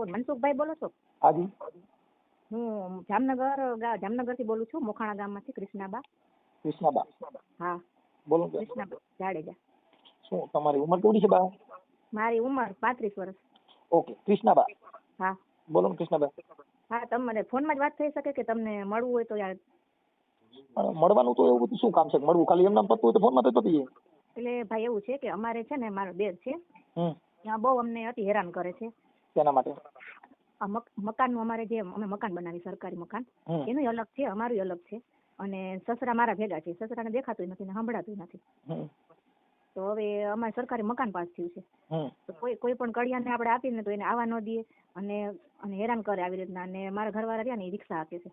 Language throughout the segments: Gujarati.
કોણ મનસુખભાઈ બોલો છો? હાજી. હું જામનગર થી બોલું છું, મોખાણા ગામમાંથી કૃષ્ણાબા. કૃષ્ણાબા? હા બોલો. કૃષ્ણાબા જાડેજા. શું તમારી ઉંમર કેવડી છે બા? મારી ઉંમર 35 વર્ષ. ઓકે કૃષ્ણાબા. હા બોલો ને કૃષ્ણાબા. હા તમારે ફોનમાં જ વાત થઈ શકે કે તમને મળવું હોય તો યાર? મળવાનું તો એવું બધું શું કામ છે મળવું? ખાલી એમ નામ પતું હોય તો ફોનમાં તો પતી જાય. એટલે ભાઈ એવું છે કે અમારે છે ને મારો દેર છે, ત્યાં બહુ અમને અતિ હેરાન કરે છે. તેના માટે આ મકાનનું અમારે જે અમે મકાન બનાવી સરકારી મકાન, એનું અલગ છે, અમારું અલગ છે. અને સસરા મારા ભેગા છે, સસરાને દેખાતું નથી ને સંભળાતું નથી. તો હવે અમારે સરકારી મકાન પાસ થયું છે, તો કોઈ પણ કડિયાને આપણે આપીને તો એને આવવા ન દઈએ અને હેરાન કરે આવી રીતના. અને મારા ઘરવાળા રહ્યા ને એ રિક્ષા આપે છે,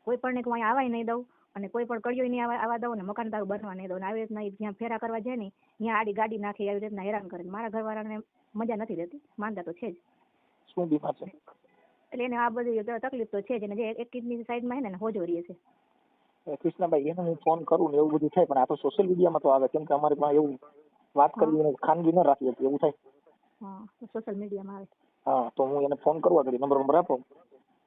કોઈ પણ ને હું અહીંયા આવાય નહીં દઉં અને કોઈ પણ કડિયો નહીં આવવા દઉં ને મકાન તારું બનવા નહીં દઉં. આવી રીતના જ્યાં ફેરા કરવા જાય ને ત્યાં આડી ગાડી નાખી આવી રીતના હેરાન કરે. મારા ઘરવાળાને મજા નથી રહેતી, માનતા તો છે જ. શું બીમાર છે? એટલે એને આ બધી તકલીફ તો છે જ, અને જે એક કિડની સાઈડમાં છે ને હોજો રહે છે. કૃષ્ણભાઈ એને હું ફોન કરું ને એવું બધું થાય, પણ આ તો સોશિયલ મીડિયામાં તો આવે, કેમ કે અમારે પણ એવું વાત કરવી ખાનગી ન રાખી હતી એવું થાય. હા સોશિયલ મીડિયામાં આવે. હા તો હું એને ફોન કરવા કરી, નંબર આપો.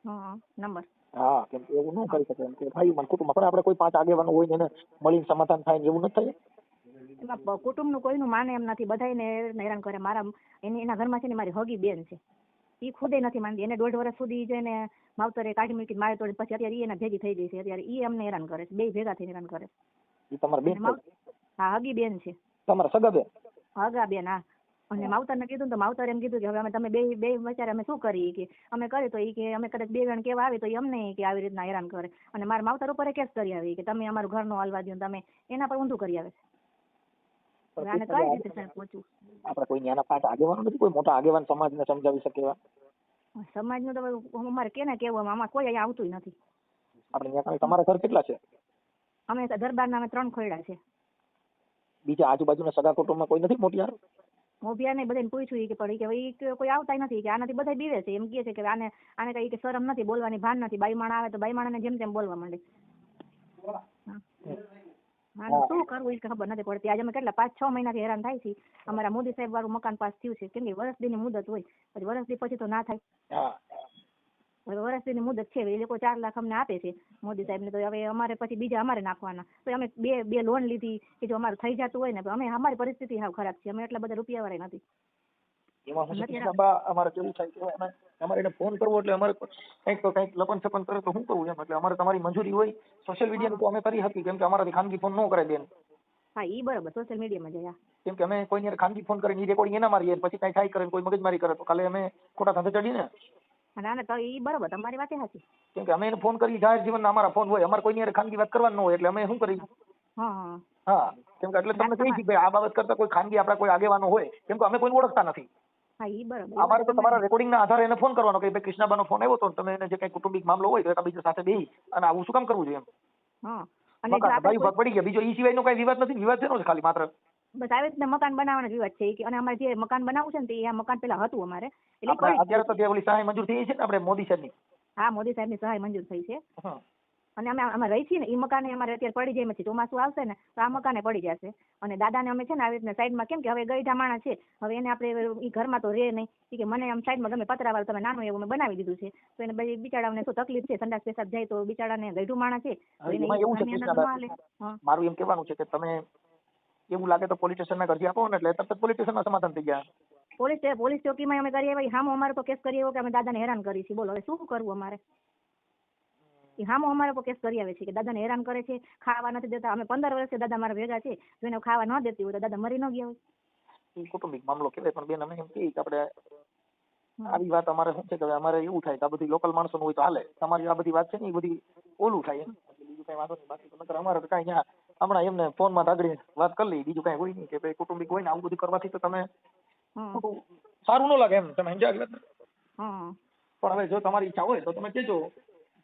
હા નંબર. હા કેમ કે એવું ન કરી શકે એમ કે ભાઈ મને કુટુંબમાં પણ આપણે કોઈ 5 આગેવાનો હોય ને એને મળીને સમાધાન થાય એવું નથી થાય. એમાં કુટુંબનું કોઈનું માને એમ નથી, બધાને હેરાન કરે. એના ઘરમાં છે ને મારી હગી બેન છે, એ ખુદે નથી માનતી. એને 1.5 વર્ષ સુધી જઈને માવતરે કાઢી મૂકી મારે તોડી, પછી અત્યારે એના ભેગી થઈ ગઈ છે. અત્યારે એ અમને હેરાન કરે છે, બે ભેગા થઈને હેરાન કરે છે. એ તમારી બેન? હા હગી બેન છે. તમારા સગા બેન? હગા બેન હા. અને માવતરને કીધું તો માવતરે એમ કીધું કે હવે તમે બે બચારા અમે શું કરીએ કે અમે કરીએ તો એ કે અમે કદાચ 2 જણ કેવા આવે તો એ અમને કે આવી રીતના હેરાન કરે. અને મારા માવતર ઉપર કેસ કરી આવી કે તમે અમારું ઘર નો હાલવા દો, તમે એના પર ઊંધું કરી આવે છે. આને કઈ રીતે સાહેબ પહોંચવું? આપણે કોઈ નાના 5 આગેવાનો નથી, કોઈ મોટા આગેવાન સમાજને સમજાવી શકે એવા? સમાજનું તો અમારે કેને કેવું, આમાં કોઈ અહીંયા આવતું નથી. આપણે ત્યાં તમારા ઘર કેટલા છે? અમે દરબારના 3 ખોયડા છે. બીજા આજુબાજુના સગા કુટુંબમાં કોઈ નથી મોટિયાર? મોભિયાને બધાને પૂછ્યું કે પણ કે કોઈ આવતા નથી, કે આનાથી બધા બીવે છે. એમ કહે છે કે આને કઈ કે શરમ નથી, બોલવાની ભાન નથી. બાઈ માણા આવે તો બાઈ માણાને જેમ તેમ બોલવા માંડે. શું કરવું એ ખબર નથી પડતી. આજે અમે કેટલા 5-6 મહિનાથી હેરાન થાય છે. અમારા મોદી સાહેબ વાળું મકાન પાસ થયું છે, કેમ કે વર્ષદીની મુદત હોય, પછી વર્ષદી પછી તો ના થાય. હવે વર્ષદીની મુદત છે, એ લોકો 4 લાખ અમને આપે છે મોદી સાહેબ ને. તો હવે અમારે પછી બીજા અમારે નાખવાના. તો અમે બે લોન લીધી કે જો અમારે થઈ જતું હોય ને, અમે અમારી પરિસ્થિતિ હાવ ખરાબ છે, અમે એટલા બધા રૂપિયા વાળા નથી. અમારે કેવું થાય કે અમારે એને ફોન કરવો એટલે અમારે કંઈક તો કંઈક લપન છપન કરે તો શું કરવું એમ. એટલે અમારે તમારી મંજૂરી હોય સોશિયલ મીડિયા તો અમે કરી શકીએ, કેમ કે અમારાથી ખાનગી ફોન ન કરે બેન. હા ઈ બરાબર, સોશિયલ મીડિયામાં જાય. કેમ કે અમે કોઈની ખાનગી ફોન કરીને રેકોર્ડિંગ એના મારીએ, પછી કઈ થાય કરે કોઈ મગજમારી કરે તો કાલે અમે ખોટા ધંધે ચડીને. ના ના તો ઈ બરાબર, તમારી વાત સાચી. કેમ કે અમે એને ફોન કરી જાહેર જીવનના અમારા ફોન હોય, અમારે કોઈની ખાનગી વાત કરવાની ન હોય, એટલે અમે શું કરી. હા કેમ કે એટલે તમને કહી છે ભાઈ આ બાબત કરતા કોઈ ખાનગી આપણા કોઈ આગેવાનો હોય, કેમ કે અમે કોઈને ઓળખતા નથી. અમારે તો તમારા રેકોર્ડિંગ ના આધારે એને ફોન કરવાનો કે ભાઈ કૃષ્ણાબાનો ફોન આવ્યો તો તમે એને જે કઈ કુટુંબિક મામલો હોય તો એકબીજા સાથે બેસી અને આવું શું કામ કરવું જોઈએ એમ. ભાઈ પડી ગયા, બીજો ઈ સિવાયનો કઈ વિવાદ નથી. વિવાદ છે ખાલી માત્ર બસ આવી રીતના મકાન બનાવવાનો વિવાદ છે. અને અમારે જે મકાન બનાવવું છે ને, એ મકાન પેલા હતું અમારે. એટલે અત્યારે તો જે ઓલી સહાય મંજૂર થઈ છે ને આપણે મોદી સાહેબની. હા મોદી સાહેબની સહાય મંજૂર થઈ છે. અને અમે રહી છીએ ને એ મકાને અમારે અત્યારે પડી જાય. પછી ચોમાસું આવશે ને તો આ મકાને પડી જશે. અને દાદાને અમે છે ને આવી રીતના સાઈડમાં, કેમ કે હવે ગઈઢા માણસ છે, હવે એને આપણે એ ઘરમાં તો રહે નહીં, કે મને આમ સાઈડમાં ગમે પતરાવાળું તમે નાનું એવું મેં બનાવી દીધું છે. તો એને બિચારાને શું તકલીફ છે, સંડાસ પેશાબ જાય તો બિચારાને ગઈઢું માણસ છે. મારું એમ કહેવાનું છે કે તમે એવું લાગે તો પોલીસ સ્ટેશનમાં અરજી આપો ને, એટલે તરત પોલીસ સ્ટેશનમાં સમાધાન થઈ ગયા. પોલીસ ચોકીમાં અમે કરી આવ્યા, હામો અમારે તો કેસ કરી આવ્યો કે અમે દાદાને હેરાન કરી છે. બોલો હવે શું કરવું અમારે? એ હામો અમારે તો કેસ કરી આવે છે કે દાદાને હેરાન કરે છે, ખાવા નથી દેતા. અમે 15 વર્ષથી દાદા મારા ભેગા છે, જો એને ખાવા ન દેતી હોય તો દાદા મરી ન ગયા હોય. એ કુટુંબિક મામલો કહેવાય. પણ બેન અમે એમ કહીએ કે આપણે આવી વાત અમારે શું છે કે અમારે એવું થાય કે આ બધી લોકલ માણસો હોય તો હાલે. તમારી આ બધી વાત છે ને એ બધી ઓલું થાય એમ. બીજું કઈ વાંધો નહીં. બાકી તો અમારે તો કઈ હમણાં એમને ફોનમાં તાગડી વાત કરી લઈ, બીજું કઈ હોય નહીં. કે ભાઈ કુટુંબિક હોય ને આવું બધું કરવાથી તો તમે સારું ન લાગે એમ. તમે સમજાવી વાત. પણ હવે જો તમારી ઈચ્છા હોય તો તમે કહેજો,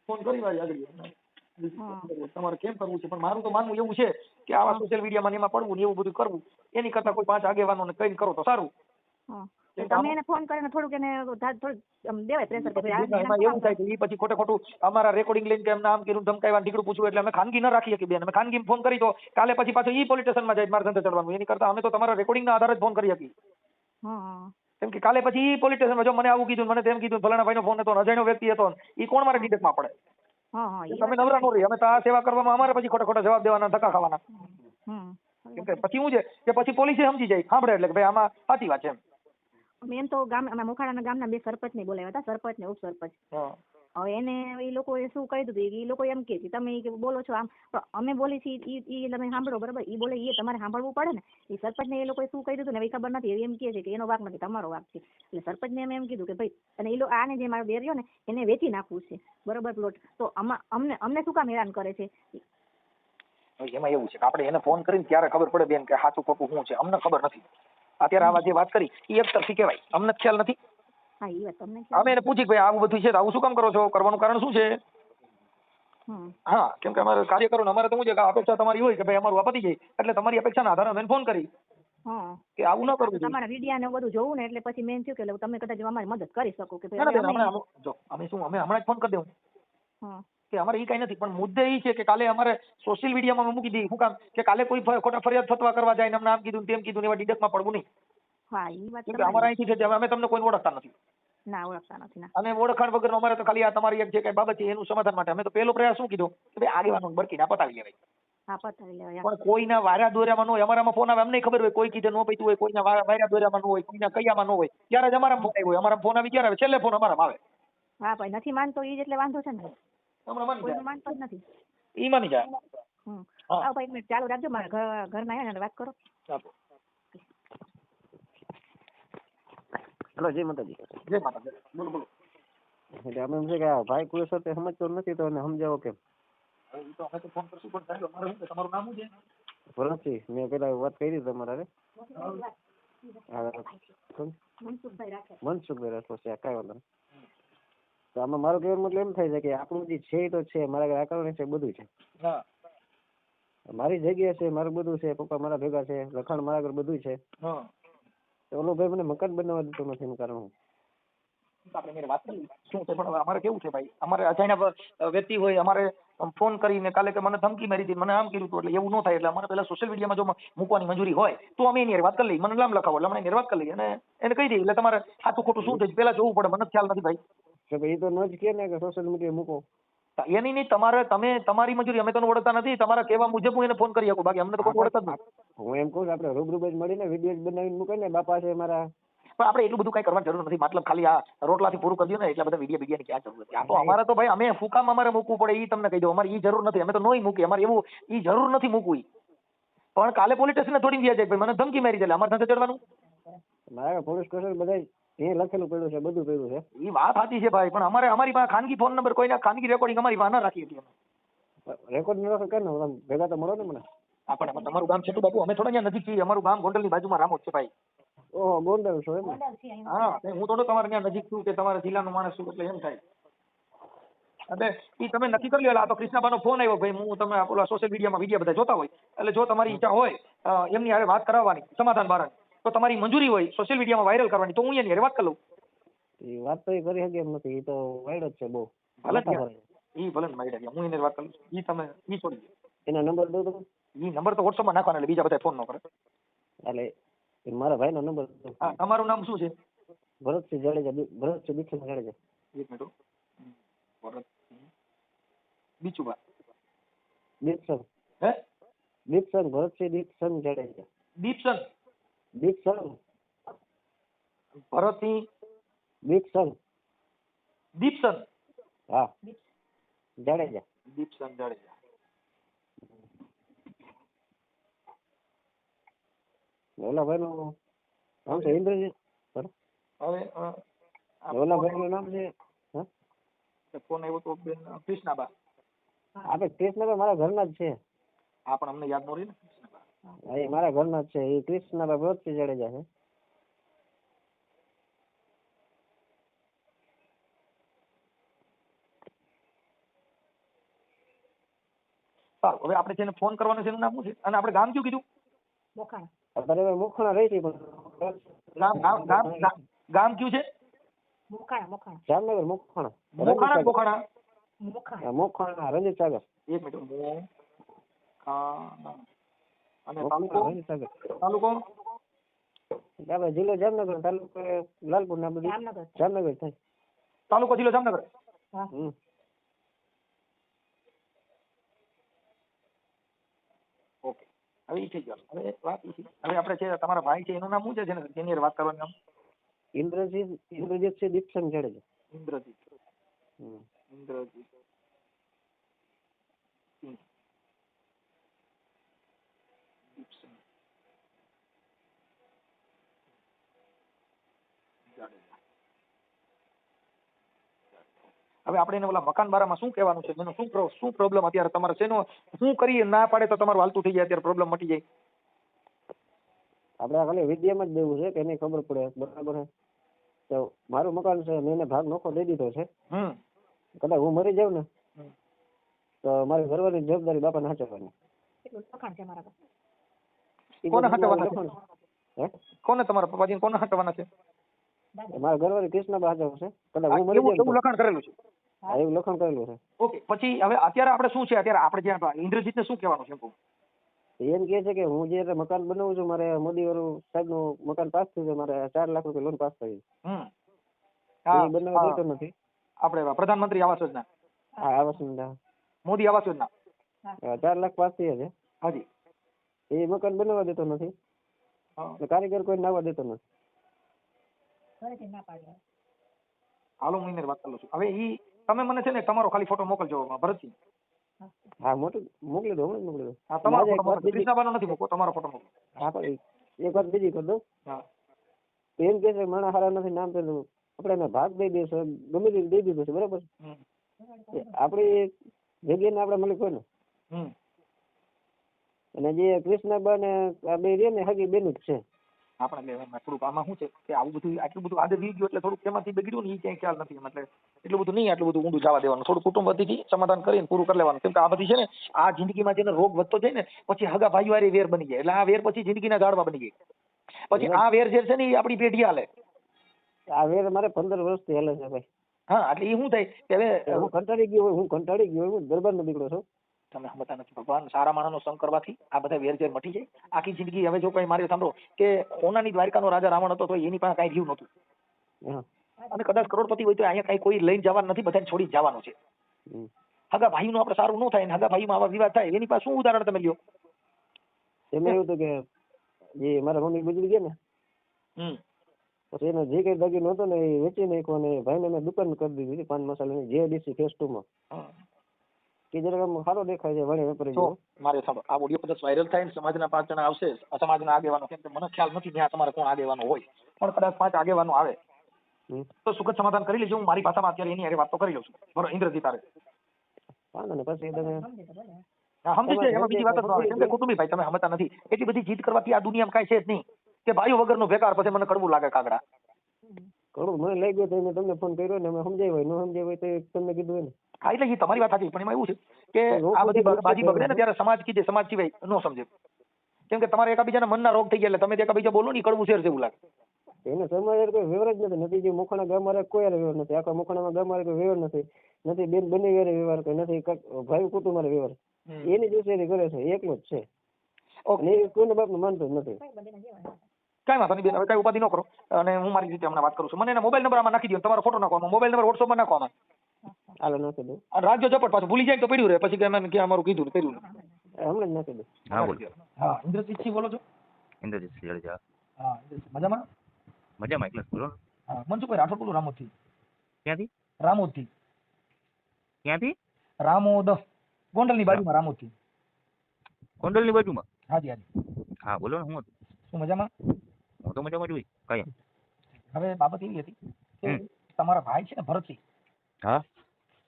ફોન કરી વાળી આગળ તમારે કેમ કરવું છે. પણ મારું તો માનવું એવું છે કે આવા સોશિયલ મીડિયામાં એમાં પડવું ને એવું બધું કરવું એની કરતા કોઈ 5 આગેવાનોને કઈ કરો તો સારું. તમે એને ફોન કરીને થોડુંક એને દેવાય પ્રેશર કે એમાં એવું થાય કે એ પછી ખોટું અમારા રેકોર્ડિંગ લઈને કે એમને આમ કર્યું ધમકાવ્યા ઢીકડું પૂછ્યું, એટલે અમે ખાનગી ન રાખીએ કે બેન. અમે ખાનગી ફોન કરી તો કાલે પછી પાછો ઈ પોલીસ સ્ટેશનમાં જાય મારા ધંધે ચડવાનું. એની કરતા અમે તો તમારા રેકોર્ડિંગના આધારે જ ફોન કરી શકીએ. કેમ કે કાલે પછી પોલીસ સ્ટેશનમાં જો મને આવું કીધું મને તેમ કીધું ફલાણા ભાઈનો ફોન હતો અજાણ્યો વ્યક્તિ હતો એ કોણ મારે ડિટેક્ટમાં પડે. હા હા ઈ તમે વાત નવરા નો રહી અમે તો આ સેવા કરવામાં અમારે પછી ખોટા ખોટા જવાબ દેવાના ધક્કા ખાવાના. હમ કેમ કે પછી શું છે કે પછી પોલીસે સમજી જાય સાંભળે એટલે કે ભાઈ આમાં સાચી વાત છે એમ. એમ તો ગામ અમે મોખાણાના ગામના 2 સરપંચ ને બોલાવ્યા હતા, સરપંચ ને ઉપસરપંચ. હવે એને એ લોકોએ શું કહી દીધું એ લોકો એમ કે છે તમે ઈ બોલો છો આમ અમે બોલી છીએ ઈ તમે સાંભળો બરાબર ઈ બોલે એ તમારે સાંભળવું પડે ને. એ સરપંચ ને એ લોકોએ શું કહી દીધું ને એ ખબર નથી એમ કહે છે કે એનો વાંક નથી તમારો વાંક છે. એટલે સરપંચ ને એમ કીધું કે ભાઈ અને એ આને જે મારો બેર રહ્યો ને એને વેચી નાખવું છે બરોબર પ્લોટ તો અમને શું કામ હેરાન કરે છે. એમાં એવું છે કે આપણે એને ફોન કરીને ત્યારે ખબર પડે બેન કે સાચું ખોટું શું છે અમને ખબર નથી. અત્યારે આવા જે વાત કરી એ એક તરફી કહેવાય અમને ખ્યાલ નથી. હા એ વાત તમને અમે એને પૂછી ભાઈ આવું બધું છે આવું શું કામ કરો છો કરવાનું કારણ શું છે. હા કેમ કે અમારે કાર્યકરો અમારે તો શું છે કે અપેક્ષા તમારી હોય કે ભાઈ અમારું આ પતી જાય એટલે તમારી અપેક્ષાના આધારે અમે ફોન કરી કે આવું ન કરવું. તમારા વિડિયા ને બધું જોવું ને એટલે પછી મેન થયું કે તમે કદાચ અમારી મદદ કરી શકો કે અમે શું અમે હમણાં જ ફોન કરી દેવું કે અમારે એ કઈ નથી પણ મુદ્દે એ છે કે કાલે અમારે સોશિયલ મીડિયામાં મૂકી દઈએ શું કામ કે કાલે કોઈ ખોટા ફરિયાદ ફતવા કરવા જાય અમને આમ કીધું તેમ કીધું એવા ડિડકમાં પડવું નહીં. હા એ વાત કેમ કે અમારા અહીંથી છે અમે તમને કોઈ ઓળખતા નથી. ના ઓળખતા નથી અને ઓળખાણ વગર અમારે તો ખાલી આ તમારી એક જે કઈ બાબત છે એનું સમાધાન માટે અમે તો પહેલો પ્રયાસ શું કીધો કે ભાઈ આગેવાનો બરકીને પતાવી લેવાય. હા પતાવી લેવાય. પણ કોઈના વારા દોર્યામાં ન હોય અમારામાં ફોન આવે અમને ખબર હોય કોઈ કીધે ન પૈતું હોય કોઈના વારા દોર્યામાં ન હોય કોઈના કયામાં ન હોય ત્યારે જ અમારા ફોન આવ્યો અમારા ફોન આવી ક્યારે આવે છેલ્લે ફોન અમારામાં આવે. હા ભાઈ નથી માનતો ઈ જ એટલે વાંધો છે ને. કોઈ માનતો જ નથી. ઈ માની જાય. હા ભાઈ 1 મિનિટ ચાલુ રાખજો મારા ઘરના આયા ને વાત કરો. હેલો જય માતાજી. જય માતાજી. બોલો બોલો. એટલે અમે એમ છે કે ભાઈ કોઈ સાથે સમજતો નથી તો એને સમજાવો કેમ. ઈ તો અમે તો ફોન કરશું પણ સાહેબ અમારે શું તમારું નામ શું છે? ભરતસિંહ મેં પેલા વાત કરી તમારા મનસુખભાઈ રાઠોડ છે કાંઈ વાંધો નહીં. તો આમાં મારો કહેવાનો મતલબ એમ થાય છે કે આપણું જે છે તો છે મારા આકરણે છે બધું છે. મારી જગ્યા છે મારું બધું છે પપ્પા મારા ભેગા છે લખાણ મારા આગળ બધું છે. તો ઓલો ભાઈ મને મકાન બનાવવા દેતો નથી એનું કારણ આપણે વાત કરી શું છે પણ અમારે કેવું છે ભાઈ અમારે અજાણ્યા વ્યક્તિ હોય અમારે ફોન કરીને કાલે કે મને ધમકી મારી હતી મને આમ કર્યું હતું એટલે એવું ન થાય એટલે અમારે પેલા સોશિયલ મીડિયામાં જો મૂકવાની મંજૂરી હોય તો અમે એની વાત કરી લઈએ મને નામ લખાવો એટલે અમે એની વાત કરી લઈએ અને એને કહી દઈએ એટલે તમારે સાચું ખોટું શું થયું પેલા જોવું પડે મને ખ્યાલ નથી ભાઈ. કે ભાઈ તો ન જ કે ને કે સોશિયલ મીડિયા મૂકો એની નહીં તમારે તમારી મંજૂરી અમે તો ઓળખતા નથી તમારા કહેવા મુજબ હું એને ફોન કરી શકું બાકી અમને તો કોઈ ઓળખતા જ નથી. હું એમ કહું આપણે રૂબરૂ જ મળીને વિડીયો બનાવીને મૂકે ને બાપા છે મારા પણ આપણે એટલું બધું કઈ કરવાની જરૂર નથી મતલબ ખાલી આ રોટલાથી પૂરું કરી દો ને એટલા બધા વિડીયોની ક્યાં જરૂર નથી. આ તો અમારે તો ભાઈ અમે ફૂકામ અમારે મૂકવું પડે એ તમને કહી દો અમારે એ જરૂર નથી અમે તો નોય મૂકી અમારે એવું એ જરૂર નથી મૂકવી પણ કાલે પોલીસ સ્ટેશને થોડી ગયા જાય ભાઈ મને ધમકી મારી છે અમારે સાથે ચડવાનું મારા પોલીસ સ્ટેશન બધા એ લખેલું પડ્યું છે બધું પડ્યું છે. એ વાત સાચી છે ભાઈ પણ અમારી પાસે ખાનગી ફોન નંબર કોઈના ખાનગી રેકોર્ડિંગ અમારી પાસે ન રાખી હતી રેકોર્ડ ન રાખે ને ભેગા તો મળો ને મને. આપણે તમારું ગામ છેટું બાપુ અમે થોડા અહીંયા નજીક છીએ અમારું ગામ ગોંડલની બાજુમાં રામોદ છે ભાઈ. ઓહો ગોંડલ છો એમ. હા હું થોડો તમારે ત્યાં નજીક છું કે તમારા જિલ્લાનો માણસ છું એટલે એમ થાય. એટલે એ તમે નક્કી કરી લો આ તો કૃષ્ણાબાનો ફોન આવ્યો ભાઈ હું તમે ઓલા સોશિયલ મીડિયામાં વિડીયો બધા જોતા હોય એટલે જો તમારી ઈચ્છા હોય એમની હારે વાત કરાવવાની સમાધાન બારાની તો તમારી મંજૂરી હોય સોશિયલ મીડિયામાં વાયરલ કરવાની તો હું એની હારે વાત કરી લઉં. એ વાત તો એ કરી શકે એમ નથી એ તો વાયરલ જ છે બહુ. ભલે ઈ ભલે મારી હું એની વાત કરું ઈ તમે ઈ છોડી દો. એના નંબર દો તમે. ઈ નંબર તો વોટ્સઅપમાં નાખવાના એટલે બીજા બધા ફોન ન કરે. એટલે મારા ભાઈનો નંબર. હા તમારું નામ શું છે? ભરતસિંહ જાડેજા. ભરતસિંહ દીક્ષણ જાડેજા. એક મિનિટ ભરત બીચુબા દીક્ષણ હે દીક્ષણ ભરતસિંહ દીક્ષણ જાડેજા. દીપસન દીક્ષણ ભરતસિંહ દીક્ષણ દીપસન હા જાડેજા. દીપસન જાડેજા. ઓલા ભાઈનું નામ છે ઇન્દ્રજીત. હવે ઓલા ભાઈનું નામ છે ફોન આવ્યો તો બેન કૃષ્ણાબા. આપણે કૃષ્ણબા મારા ઘરના જ છે. હા પણ અમને યાદ ન રહી ને. એ મારા ઘરના જ છે એ કૃષ્ણબા ભરતસિંહ જાડેજા છે. સારું હવે આપણે જેને ફોન કરવાનો છે એનું નામ શું છે અને આપણે ગામ કયું કીધું? મોખાણા. અત્યારે મોખાણા રહી છે પણ ગામ કયું છે? મોખાણા. જામનગર મોખાણા. મોખાણા રંજીત સાગર. એક મિનિટ મોખાણા અને તાલુકો આપણે જિલ્લો જામનગર, તાલુકો લાલપુર ના બધું જામનગર. જામનગર થાય. તાલુકો જિલ્લો જામનગર. હા. ઓકે, હવે ઈ થઈ ગયું. હવે વાત ઈ છે, હવે આપણે છે તમારા ભાઈ છે એનું નામ શું છે જેની હારે વાત કરવાનું નામ? ઇન્દ્રજીત છે દીપસંગ જાડેજા. ઇન્દ્રજીત. ઇન્દ્રજીત સિંહ. દીપસિંહ જાડેજા. હવે આપણે એને ઓલા મકાન બારામાં શું કહેવાનું છે? એનો શું પ્રોબ્લેમ અત્યારે તમારે છે? શું કરીએ ના પાડે તો તમારું હાલતું થઈ જાય, અત્યારે પ્રોબ્લેમ મટી જાય? આપણે ખાલી વિદ્યામાં જ દેવું છે કે એને ખબર પડે. બરાબર છે. તો મારું મકાન છે, મેં એને ભાગ નોખો દઈ દીધો છે. કદાચ હું મરી જાઉં ને તો મારી ઘરવાળી જવાબદારી બાપાને સાચવવાની. એટલું લખાણ છે મારા પાસે. કોને સાચવવાના છે? કોને તમારા પપ્પાજી કોને સાચવવાના છે? મારા ઘરવાળી કૃષ્ણબા સાચવશે. કદાચ હું મરી જાઉં એવું લખાણ કરેલું છે. હા, એવું લખાણ કરેલું છે. ઓકે, પછી હવે અત્યારે આપણે શું છે? અત્યારે આપણે જ્યાં ઇન્દ્રજીતને શું કહેવાનું છે? એમ કે છે કે હું જે મકાન બનાવું છું, મારે મોદી વાળું સાહેબ નું મકાન પાસ થયું છે, મારે 4 લાખ રૂપિયા લોન પાસ થઈ. એ બનાવવા દેતો નથી. આપણે પ્રધાનમંત્રી આવાસ યોજના. હા, આવાસ યોજના, મોદી આવાસ યોજના. 4 લાખ પાસ થયા છે. હાજી. એ મકાન બનાવવા દેતો નથી. કારીગર કોઈ નાવા દેતો નથી. હાલો, હું એને વાત કરું છું. હવે ઈ તમે મને છે ને તમારો ખાલી ફોટો મોકલજો ભરતજી. હા, મોકલી દો, હમણાં મોકલી દો. હા, તમારો ફોટો મોકલો. કૃષ્ણાબાનો નથી મોકલો, તમારો ફોટો મોકલો. હા, પણ એક વાત બીજી કરી દઉં. હા. એમ કે છે માણા હારા નથી, નામ પેલું આપણે એને ભાગ દઈ દઈશું, ગમે તે દઈ દીધું છે, બરાબર. આપણી જગ્યાને આપણે મળી કોઈ ને. અને જે કૃષ્ણબા ને આ બે રે ને હગી બેન જ છે. આપણે થોડુંક આમાં શું છે કે આવું બધું આટલું બધું આદત વી ગયું એટલે થોડુંક એમાંથી બગડ્યું ને એ ક્યાંય ખ્યાલ નથી. એટલે એટલું બધું નહીં, આટલું બધું ઊંડું જવા દેવાનું. થોડું કુટુંબ વતીથી સમાધાન કરીને પૂરું કરી લેવાનું. કેમ કે આ બધી છે ને આ જિંદગીમાં જેને રોગ વધતો જાય ને પછી હગા ભાઈઓ વાળી વેર બની જાય. એટલે આ વેર પછી જિંદગીના ગાળવા બની જાય. પછી આ વેર જે છે ને એ આપણી પેઢી હાલે. આ વેર મારે 15 વર્ષથી હાલે છે ભાઈ. હા, એટલે એ શું થાય કે હવે હું કંટાળી ગયો હું દરબાર નો દીકરો છું. તમે સમજતા નથી. ભગવાન સારા માણસનો સંગ કરવાથી આ બધા વેરઝેર મટી જાય. આખી જિંદગી હવે જો કોઈ મારી સાંભળો કે સોનાની દ્વારકાનો રાજા રાવણ હતો તો એની પાસે કાંઈ રહ્યું નતું. અને કદાચ કરોડપતિ હોય તો અહીંયા કઈ કોઈ લઈને જવાનું નથી, બધાને છોડી જવાનું છે. હગા ભાઈનું આપણે સારું ન થાય ને હગા ભાઈમાં આવા વિવાદ થાય એની પાસે શું ઉદાહરણ તમે લ્યો? એમ એવું હતું કે જે મારા મમ્મી ગુજરી ગયા ને પછી એનો જે કઈ દાગીનો હતો ને એ વેચી નાખ્યો અને ભાઈને મેં દુકાન કરી દીધી પાન મસાલાની JDC ફેસ 2 માં. કે જરા સારો દેખાય છે વડે વેપારી જેવો. મારે સાંભળો, આ ઓડિયો કદાચ વાયરલ થાય ને સમાજના 5 જણા આવશે, સમાજના આગેવાનો, કેમ કે મને ખ્યાલ નથી ત્યાં તમારે કોણ આગેવાનો હોય, પણ કદાચ 5 આગેવાનો આવે તો સુખદ સમાધાન કરી લેજો. હું મારી ભાષામાં અત્યારે એની હારે વાત તો કરી લઉં છું. બરોબર ઇન્દ્રજીત તારે વાંધો ને પછી તમે સમજી જાય એમાં બીજી વાત જ આવે. કેમ કે કુટુંબી ભાઈ તમે સમજતા નથી. એટલી બધી જીત કરવાથી આ દુનિયામાં કાંઈ છે જ નહીં કે ભાઈઓ વગરનો બેકાર. પછી મને કડવું લાગે કાગડા. કડવું મને લઈ ગયો તો મેં તમને ફોન કર્યો ને અમે સમજાવ્યો હોય ન સમજાવ્યો હોય તો તમને કીધું હોય ને. હા, એટલે એ તમારી વાત સાચી, પણ એમાં એવું છે કે આ બધી બાજી બગડે ને ત્યારે સમાજ કીધે સમાજ સિવાય ન સમજે. કેમ કે તમારે એકાબીજાના મનના રોગ થઈ ગયા એટલે તમે એકાબીજા બોલો ને કડવું શેર જેવું લાગે. એને સમાજ કોઈ વ્યવહાર જ નથી. જે મોખાણા ગામ મારે કોઈ વ્યવહાર નથી. આખા મોખાણામાં ગામ મારે કોઈ વ્યવહાર નથી. બેન બંને વ્યવહાર કોઈ નથી. ભાઈ કુટુંબ મારે વ્યવહાર એની દુસરી કરે છે, એકલો જ છે. અને કોઈને બાપનું માનતો જ નથી. કઈ વાંધો નહીં બેન, હવે કઈ ઉપાધિ ન કરો અને હું મારી રીતે હમણાં વાત કરું છું. મને એના મોબાઈલ નંબર આમાં નાખી દો, તમારો ફોટો નાખો, મોબાઈલ નંબર વોટ્સઅપમાં નાખો આમાં. હાલો નાખી દો. રાખજો ઝપટ, પાછું ભૂલી જાય તો પડ્યું રહે પછી કે અમારું કીધું કર્યું. હમણાં જ નાખી દો. હા બોલો. હા, ઇન્દ્રજીતજી બોલો છો? ઇન્દ્રજીત જાડેજા. હા, મજામાં? મજામાં એકલા બોલો. હા, મનસુખભાઈ રાઠોડ બોલું, રામોદથી. ક્યાંથી? રામોદથી. ક્યાંથી? રામોદ, ગોંડલની બાજુમાં રામોદથી. ગોંડલની બાજુમાં? હાજી હાજી. હા બોલો ને. હું હતું? શું મજામાં? હું તો મજામાં જ હોય કાયમ. હવે બાબત એવી હતી કે તમારા ભાઈ છે ને ભરતસિંહ, હા,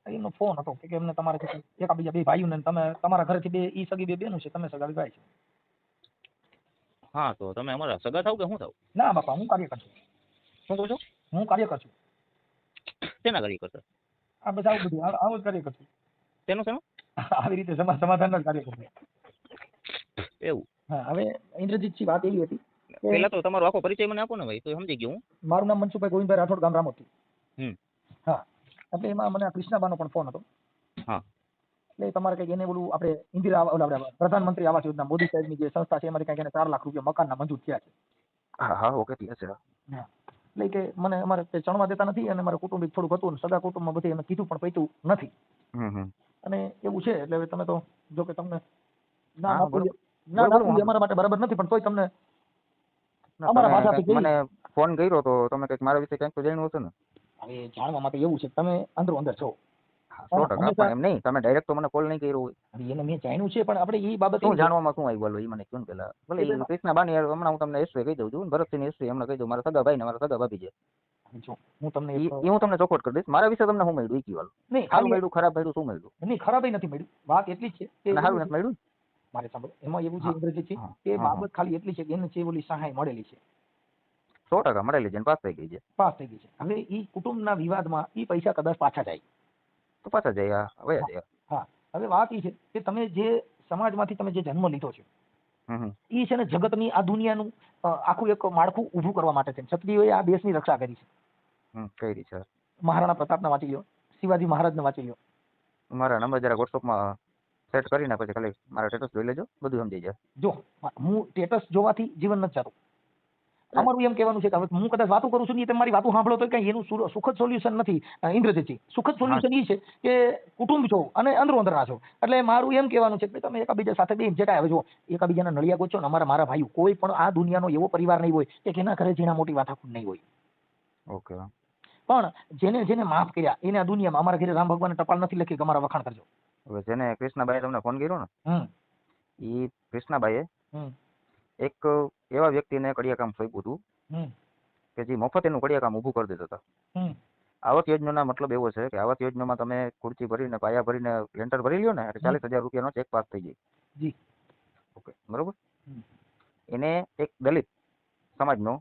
એમનો ફોન હતો કે એમને તમારે એકાબીજા બે ભાઈઓને તમે તમારા ઘરેથી બે ઈ સગી બે બેનું છે, તમે સગા ભાઈ છે. હા, તો તમે અમારા સગા થાવ કે શું થાવ? ના બાપા, હું કાર્યકર છું. શું કહો છો? હું કાર્યકર છું. શેના કાર્યકર છો? આ બધા આવું બધું આવું જ કાર્યકર છું. શેનું? આવી રીતે સમાધાનના જ કાર્યકર છે. એવું? હા, હવે ઇન્દ્રજીતજી વાત એવી હતી. પહેલા તો તમારો આખો પરિચય મને આપો ને ભાઈ, તો સમજી ગયો હું. મારું નામ મનસુખભાઈ ગોવિંદભાઈ રાઠોડ, ગામ રામોદથી. હા, એટલે એમાં મને કૃષ્ણાબાનો પણ ફોન હતો. હા, એટલે તમારે કંઈક એને બોલું આપણે ઇન્દિરા પ્રધાનમંત્રી આવાસ યોજના મોદી સાહેબની જે સંસ્થા છે એમાંથી કંઈક એને 4 લાખ રૂપિયા મકાનના મંજૂર થયા છે. હા હા ઓકે છે. એટલે કે મને અમારે તે ચણવા દેતા નથી અને મારે કુટુંબિક થોડુંક હતું, સગા કુટુંબમાં બધી અમે કીધું પણ પૈતું નથી. અને એવું છે એટલે હવે તમે તો જો કે તમને નામ આપવું અમારા માટે બરાબર નથી, પણ તોય તમને અમારા ભાષાથી મને ફોન કર્યો તો તમે કંઈક મારા વિશે કંઈક તો જાણ્યું હશે ને? હવે જાણવા માટે એવું છે તમે અંદરો અંદર છો. 100%. પણ એમ નહીં, તમે ડાયરેક્ટ તો મને કોલ નહીં કર્યો હોય. એને મેં જાણ્યું છે, પણ આપણે એ બાબત શું જાણવામાં શું આવ્યું બોલો એ મને કહો પેલા. ભલે કૃષ્ણાબાની હમણાં હું તમને હિસ્ટ્રી કહી દઉં છું, ભરતસિંહની હિસ્ટ્રી હમણાં કહી દઉં. મારા સગા ભાઈ ને મારા સગા ભાભી છે. હું તમને હું તમને ચોખવટ કરી દઈશ. મારા વિશે તમને શું મળ્યું ઈ કહેવાનું. નહીં સારું મળ્યું, ખરાબ મળ્યું, શું મળ્યું? નહીં ખરાબ નથી મળ્યું. વાત એટલી જ છે કે સારું નથી મળ્યું. મારે સાંભળો, એમાં એવું છે ઇન્દ્રજી છે કે બાબત ખાલી એટલી છે કે એને છે ઓલી સહાય મળેલી છે. 100% મળેલી છે, પાસ થઈ ગઈ છે. પાસ થઈ ગઈ છે. હવે ઈ કુટુંબના વિવાદમાં ઈ પૈસા કદાચ પાછા જાય તો પાછા જાય. હવે હા, હવે વાત ઈ છે કે તમે જે સમાજમાંથી તમે જે જન્મ લીધો છે ઈ છે ને જગતની આ દુનિયાનું આખું એક માળખું ઊભું કરવા માટે છે. ક્ષત્રિયોએ આ દેશની રક્ષા કરી છે. કરી છે. મહારાણા પ્રતાપને વાંચી લ્યો, શિવાજી મહારાજને વાંચી લ્યો. મારા નંબર જરા વોટ્સઅપમાં સેટ કરીને પછી ખાલી મારા સ્ટેટસ જોઈ લેજો, બધું સમજી જાય. જો હું સ્ટેટસ જોવાથી જીવન નથી ચાલતું. અમારું એમ કહેવાનું છે કે હવે હું કદાચ વાતો કરું છું ને તમારી વાતો સાંભળો તો કઈ એનું સુખદ સોલ્યુશન નથી ઇન્દ્રજીતજી. સુખદ સોલ્યુશન એ છે કે કુટુંબ છો અને અંદરો અંદરના છો. એટલે મારું એમ કહેવાનું છે કે તમે એકાબીજા સાથે બેન જે કાંઈ હવે જો એકાબીજાના નળિયા ગોચો ને મારા ભાઈઓ કોઈ પણ આ દુનિયાનો એવો પરિવાર નહીં હોય કે જેના ઘરે જેના મોટી વાત નહીં હોય. ઓકે. પણ જેને જેને માફ કર્યા એને આ દુનિયામાં અમારા ઘરે રામ ભગવાને ટપાલ નથી લખી કે અમારા વખાણ કરજો. હવે જેને કૃષ્ણભાઈ તમને ફોન કર્યો ને એ કૃષ્ણભાઈએ એક એવા વ્યક્તિને કડિયા કામ સોંપ્યું હતું કે જે મફત એનું કડિયા કામ ઊભું કરી દેતા હતા. આવક યોજનાનો મતલબ એવો છે કે આવક યોજનામાં તમે ખુરચી ભરીને પાયા ભરીને લેન્ટર ભરી લ્યો ને એટલે 40,000 રૂપિયાનો ચેક પાસ થઈ જાય. ઓકે બરોબર. એને એક દલિત સમાજનો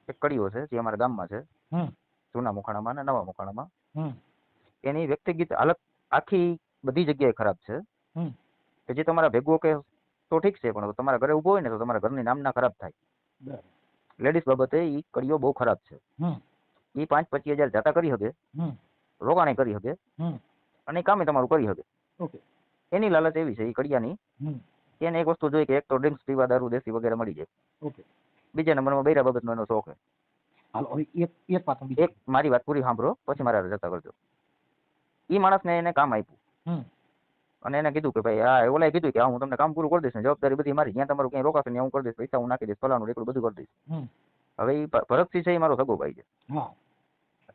એક કડીઓ છે જે અમારા ગામમાં છે, જૂના મોખાણામાં અને નવા મોખાણામાં. એની વ્યક્તિગત હાલત આખી બધી જગ્યાએ ખરાબ છે કે જે તમારા ભેગો કે તો ઠીક છે, પણ તમારા ઘરે ઉભો હોય ને તો તમારા ઘરની નામના ખરાબ થાય. લેડીઝ બાબતે ઈ કડીઓ બહુ ખરાબ છે. ઈ 5-25 હજાર જાતા કરી શકે, રોકાણે કરી શકે અને કામે તમારું કરી શકે. એની લાલચ એવી છે ઈ કડિયાની, એને એક વસ્તુ જોઈ કે એક તો ડ્રિંક્સ પીવા, દારૂ દેશી વગેરે મળી જાય. બીજા નંબરમાં બૈરા બાબતનો એનો શોખ છે. એક મારી વાત પૂરી સાંભળો પછી મારા જતા કરજો. ઈ માણસને એને કામ આપ્યું અને એને કીધું કે ભાઈ આ ઓલાએ કીધું કે હું તમને કામ પૂરું કરી દઈશ ને જવાબદારી બધી મારી, જ્યાં તમારું ક્યાંય રોકાશે ને હું કરી દઈશ, પૈસા હું નાખી દઈશ, ફલાણું એકડું બધું કરી દઈશ. હવે ઈ ભરતસિંહ છે એ મારો સગો ભાઈ છે.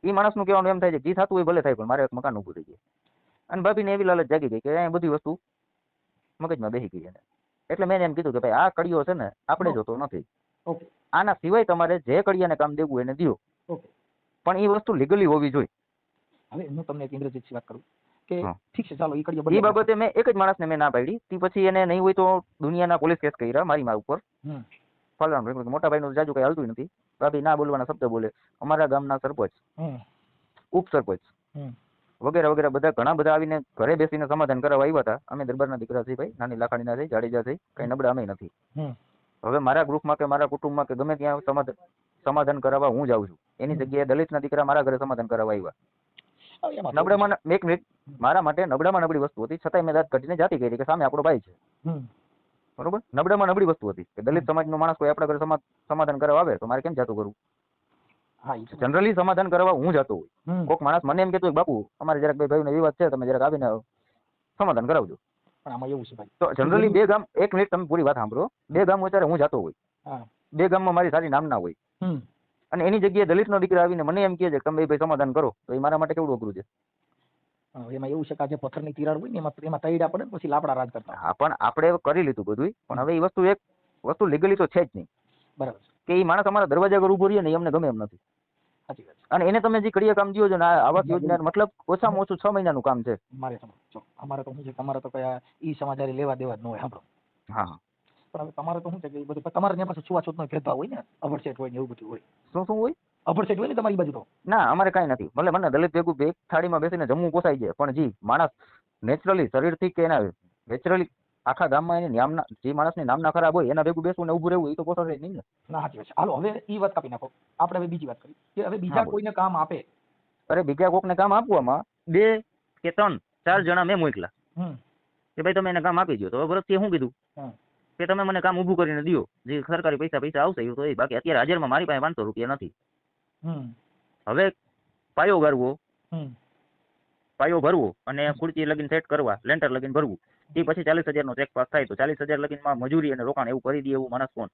ઈ માણસનું કહેવાનું એમ થાય છે જે થતું હોય ભલે થાય, પણ મારે એક મકાન ઊભું થઈ જાય. અને ભાભીને એવી લાલચ જાગી ગઈ કે અહીંયા બધી વસ્તુ મગજમાં બેસી ગઈ એને. એટલે મેં એમ કીધું કે ભાઈ આ કડીઓ છે ને આપણે જોતો નથી, આના સિવાય તમારે જે કડિયાને કામ દેવું એને દો, પણ એ વસ્તુ લીગલી હોવી જોઈએ. હવે હું તમને એક ઇન્દ્રજીતની વાત કરું કે ઠીક છે ચાલો એ બાબતે મેં એક જ માણસને મેં ના પાડી. તે પછી એને નહીં હોય તો દુનિયાના પોલીસ કેસ કર્યા મારી ઉપર. ફલાણું મોટા ભાઈનું જાજુ કઈ હાલતું નથી, ભાભી ના બોલવાના શબ્દ બોલે, અમારા ગામના સરપંચ, ઉપસરપંચ વગેરે વગેરે બધા ઘણા બધા આવીને ઘરે બેસીને સમાધાન કરાવવા આવ્યા હતા. અમે દરબારના દીકરા છીએ ભાઈ, નાની લાખાણીના છે, જાડેજા છે, કઈ નબળા અમે નથી. હવે મારા ગ્રુપમાં કે મારા કુટુંબમાં કે ગમે ત્યાં સમાધાન કરાવવા હું જાઉં છું. એની જગ્યાએ દલિતના દીકરા મારા ઘરે સમાધાન કરાવવા આવ્યા. નબળામાં એક મિનિટ, મારા માટે નબળામાં નબળી વસ્તુ હતી, છતાંય મેં દાંત કાઢીને જાતિ કરી કે સામે આપણો ભાઈ છે. બરોબર. નબળામાં નબળી વસ્તુ હતી કે દલિત સમાજનો માણસ કોઈ આપણા ઘરે સમાધાન કરવા આવે તો મારે કેમ જાતું કરવું? જનરલી સમાધાન કરવા હું જતો હોય. કોઈક માણસ મને એમ કહેતો હોય બાપુ અમારે જરાક બે ભાઈનો વિવાદ છે, તમે જરાક આવીને સમાધાન કરાવજો. તો જનરલી બે ગામ, એક મિનિટ તમે પૂરી વાત સાંભળો, બે ગામ અત્યારે હું જતો હોય, બે ગામમાં મારી સારી નામના હોય, અને એની જગ્યાએ દલિતનો દીકરા આવીને મને એમ કહે છે કે તમે ભાઈ સમાધાન કરો, તો એ મારા માટે કેવડું અઘરું છે. એમાં એવું છે કે જે પથ્થરની તિરાડ હોય ને એમાં તૈડા પડે પછી લાપડા રાજ કરતા. હા, પણ આપણે કરી લીધું બધું, પણ હવે એ વસ્તુ એક વસ્તુ લીગલી તો છે જ નહીં. બરાબર. કે એ માણસ અમારા દરવાજા પર ઉભો રહીએ ને એમને ગમે એમ નથી. સાચી વાત. અને એને તમે જે કડિયા કામ દો છો ને આવાસ યોજના મતલબ ઓછામાં ઓછું 6 મહિનાનું કામ છે. મારે સમજો અમારે તો શું છે, તમારે તો કયા ઈ સમાચારી લેવા દેવા જ ન હોય. સાંભળો. હા, પણ હવે તમારે તો શું છે કે બધું તમારે ત્યાં પાસે છૂવાછૂતનો ભેદભાવ હોય ને, અભડસેટ હોય ને એવું બધું હોય. શું હોય? અભડસેટ હોય ને તમારી બાજુ તો? ના, અમારે કાંઈ નથી. ભલે મને દલિત ભેગું એક થાળીમાં બેસીને જમવું પોસાય છે, પણ જે માણસ નેચરલી શરીરથી કે એના નેચરલી આખા ગામમાં એની નામના જે માણસની નામના ખરાબ હોય એના ભેગું બેસવું ને ઊભું રહેવું એ તો પોસાશે નહીં ને. ના, સાચી વાત છે. હાલો હવે ઈ વાત કાપી નાખો, આપણે હવે બીજી વાત કરી કે હવે બીજા કોઈને કામ આપે. અરે બીજા કોકને કામ આપવામાં 2 કે 3 4 જણા મેં મોકલા કે ભાઈ તમે એને કામ આપી દો. તો ભરતસિંહે શું કીધું કે તમે મને કામ ઊભું કરીને દો, જે સરકારી પૈસા આવશે એ તો એ, બાકી અત્યારે હાજરમાં મારી પાસે 500 રૂપિયા નથી. હવે પાયો ગાળવો, પાયો ભરવો અને ખુરચી લગીન સેટ કરવા, લેન્ટર લગીન ભરવું, એ પછી 40,000 નો ચેક પાસ થાય તો 40,000 લગીનમાં મજૂરી અને રોકાણ એવું કરી દે એવું માણસ કોણ?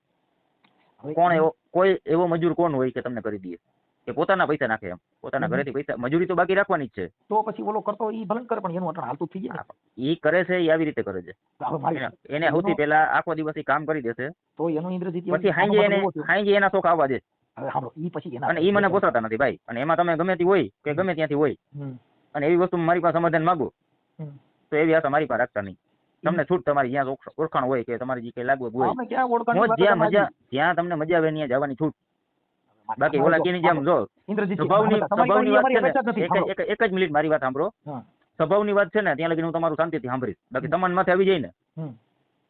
કોણ એવો કોઈ એવો મજૂર કોણ હોય કે તમને કરી દે કે પોતાના પૈસા નાખે? એમ પોતાના ઘરેથી પૈસા, મજૂરી તો બાકી રાખવાની જ છે. તો પછી ઓલો કરતો ઈ ભલે કરે પણ એનું અટણ હાલતું થઈ જાય. ઈ કરે છે એ આવી રીતે કરે છે. એને સૌથી પહેલા આખો દિવસ કામ કરી દેશે તો એનું ઇન્દ્રજીત પછી હાંજે એના શોખ આવવા દે. હવે સાંભળો, ઈ પછી એના અને ઈ મને પોસાતા નથી ભાઈ. અને એમાં તમે ગમે તે હોય કે ગમે ત્યાંથી હોય અને એવી વસ્તુ મારી પાસે સમાધાન માંગો તો એવી આશા મારી પાસે રાખતા નહીં. તમને છૂટ તમારી જ્યાં ઓળખાણ હોય કે તમારી જે કઈ લાગવું હોય, જ્યાં તમને મજા આવે ત્યાં જવાની છૂટ. બાકી ઓલા કેની જેમ જો સ્વભાવની વાત છે ને, એક જ મિનિટ મારી વાત સાંભળો. સ્વભાવની વાત છે ને ત્યાં લગી હું તમારું શાંતિથી સાંભળીશ. બાકી તમાન માથે આવી જાય ને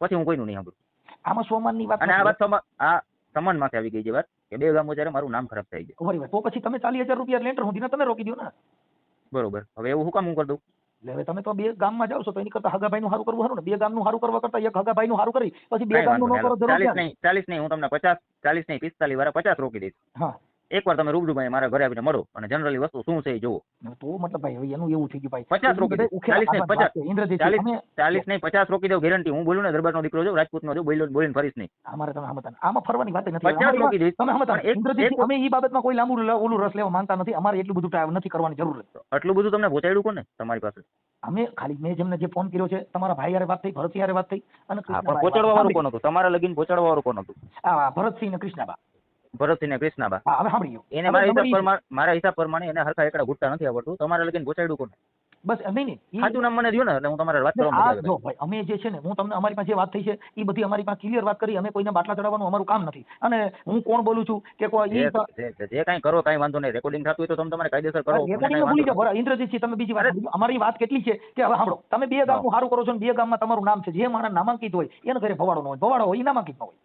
પછી હું કોઈનું નહીં સાંભળું. આમાં સોમાનની વાત, અને આ વાત આ સમાન માથે આવી ગઈ છે વાત કે 2 ગામો જ્યારે મારું નામ ખરાબ થઈ જાય તો પછી તમે 40,000 રૂપિયા લેન્ટર સુધી તમે રોકી દો ને. બરોબર. હવે એવું શું કામ હું કરી દઉં? હવે તમે તો 2 ગામમાં જાવ છો તો એની કરતા હગાભાઈ નું સારું કરવું સારું ને. 2 ગામનું સારું કરવા કરતા એક હગાભાઈ નું સારું કરી પછી 2 ગામનું ન કરો. 40 નહીં, હું તમને 50, 40 નહીં 45 વાળા 50 રોકી દઈશ. હા, એકવાર તમે રૂબરૂ ભાઈ મારા ઘરે આવીને મળો અને જનરલી વસ્તુ શું છે એ જોવો. તો મતલબ ભાઈ હવે એનું એવું થઈ ગયું ભાઈ 50 રોકી દો. 40 નહીં 50, 40 નહીં 50 રોકી દઉં, ગેરંટી. હું બોલું ને દરબારનો દીકરો છું, રાજપૂતનો છું, બોલીને ફરીશ નહીં. અમારે તમે સમજતા આમાં ફરવાની વાત નથી. 50 રોકી દઈશ. તમે સમજતા ઇન્દ્રજીત, અમે ઈ બાબતમાં કોઈ લાંબુ ઓલું રસ લેવા માંગતા નથી. અમારે એટલું બધું નથી કરવાની જરૂર. આટલું બધું તમને પહોંચાડ્યું કોને તમારી પાસે? અમે ખાલી મેં જેમને જે ફોન કર્યો છે, તમારા ભાઈ યારે વાત થઈ, ભરત યારે વાત થઈ, અને પહોંચાડવા વાળું કોણ હતું? તમારા લગીન પહોંચાડવા વાળું કોણ હતું? ભરતસિંહ ને કૃષ્ણાબા. ભરતસિંહ ને કૃષ્ણાબા. હા, હવે સાંભળ્યો. એને મારા હિસાબ પ્રમાણે એને હરખા એકડા ઘૂંટતા નથી આવડતું. તમારા લગીન પહોંચાડ્યું કોને? બસ નહીં, સાચું નામ મને દો ને એટલે હું તમારે વાત કરવા. જો ભાઈ અમે જે છે ને, હું તમને અમારી પાસે જે વાત થઈ છે એ બધી અમારી પાસે ક્લિયર વાત કરી. અમે કોઈને બાટલા ચડાવવાનું અમારું કામ નથી. અને હું કોણ બોલું છું કે કોઈ જે કાંઈ કરો કાંઈ વાંધો નહીં. રેકોર્ડિંગ થતું હોય તો તમે તમારે કાયદેસર કરો. ભૂલી જાઓ ઇન્દ્રજીતજી. તમે બીજી વાત, અમારી વાત કેટલી છે કે હવે સાંભળો, તમે 2 ગામનું સારું કરો છો ને 2 ગામમાં તમારું નામ છે. જે મારા નામાંકિત હોય એને ઘરે ભવાડો ન હોય, ભવાડો હોય એ નામાંકિત ન હોય.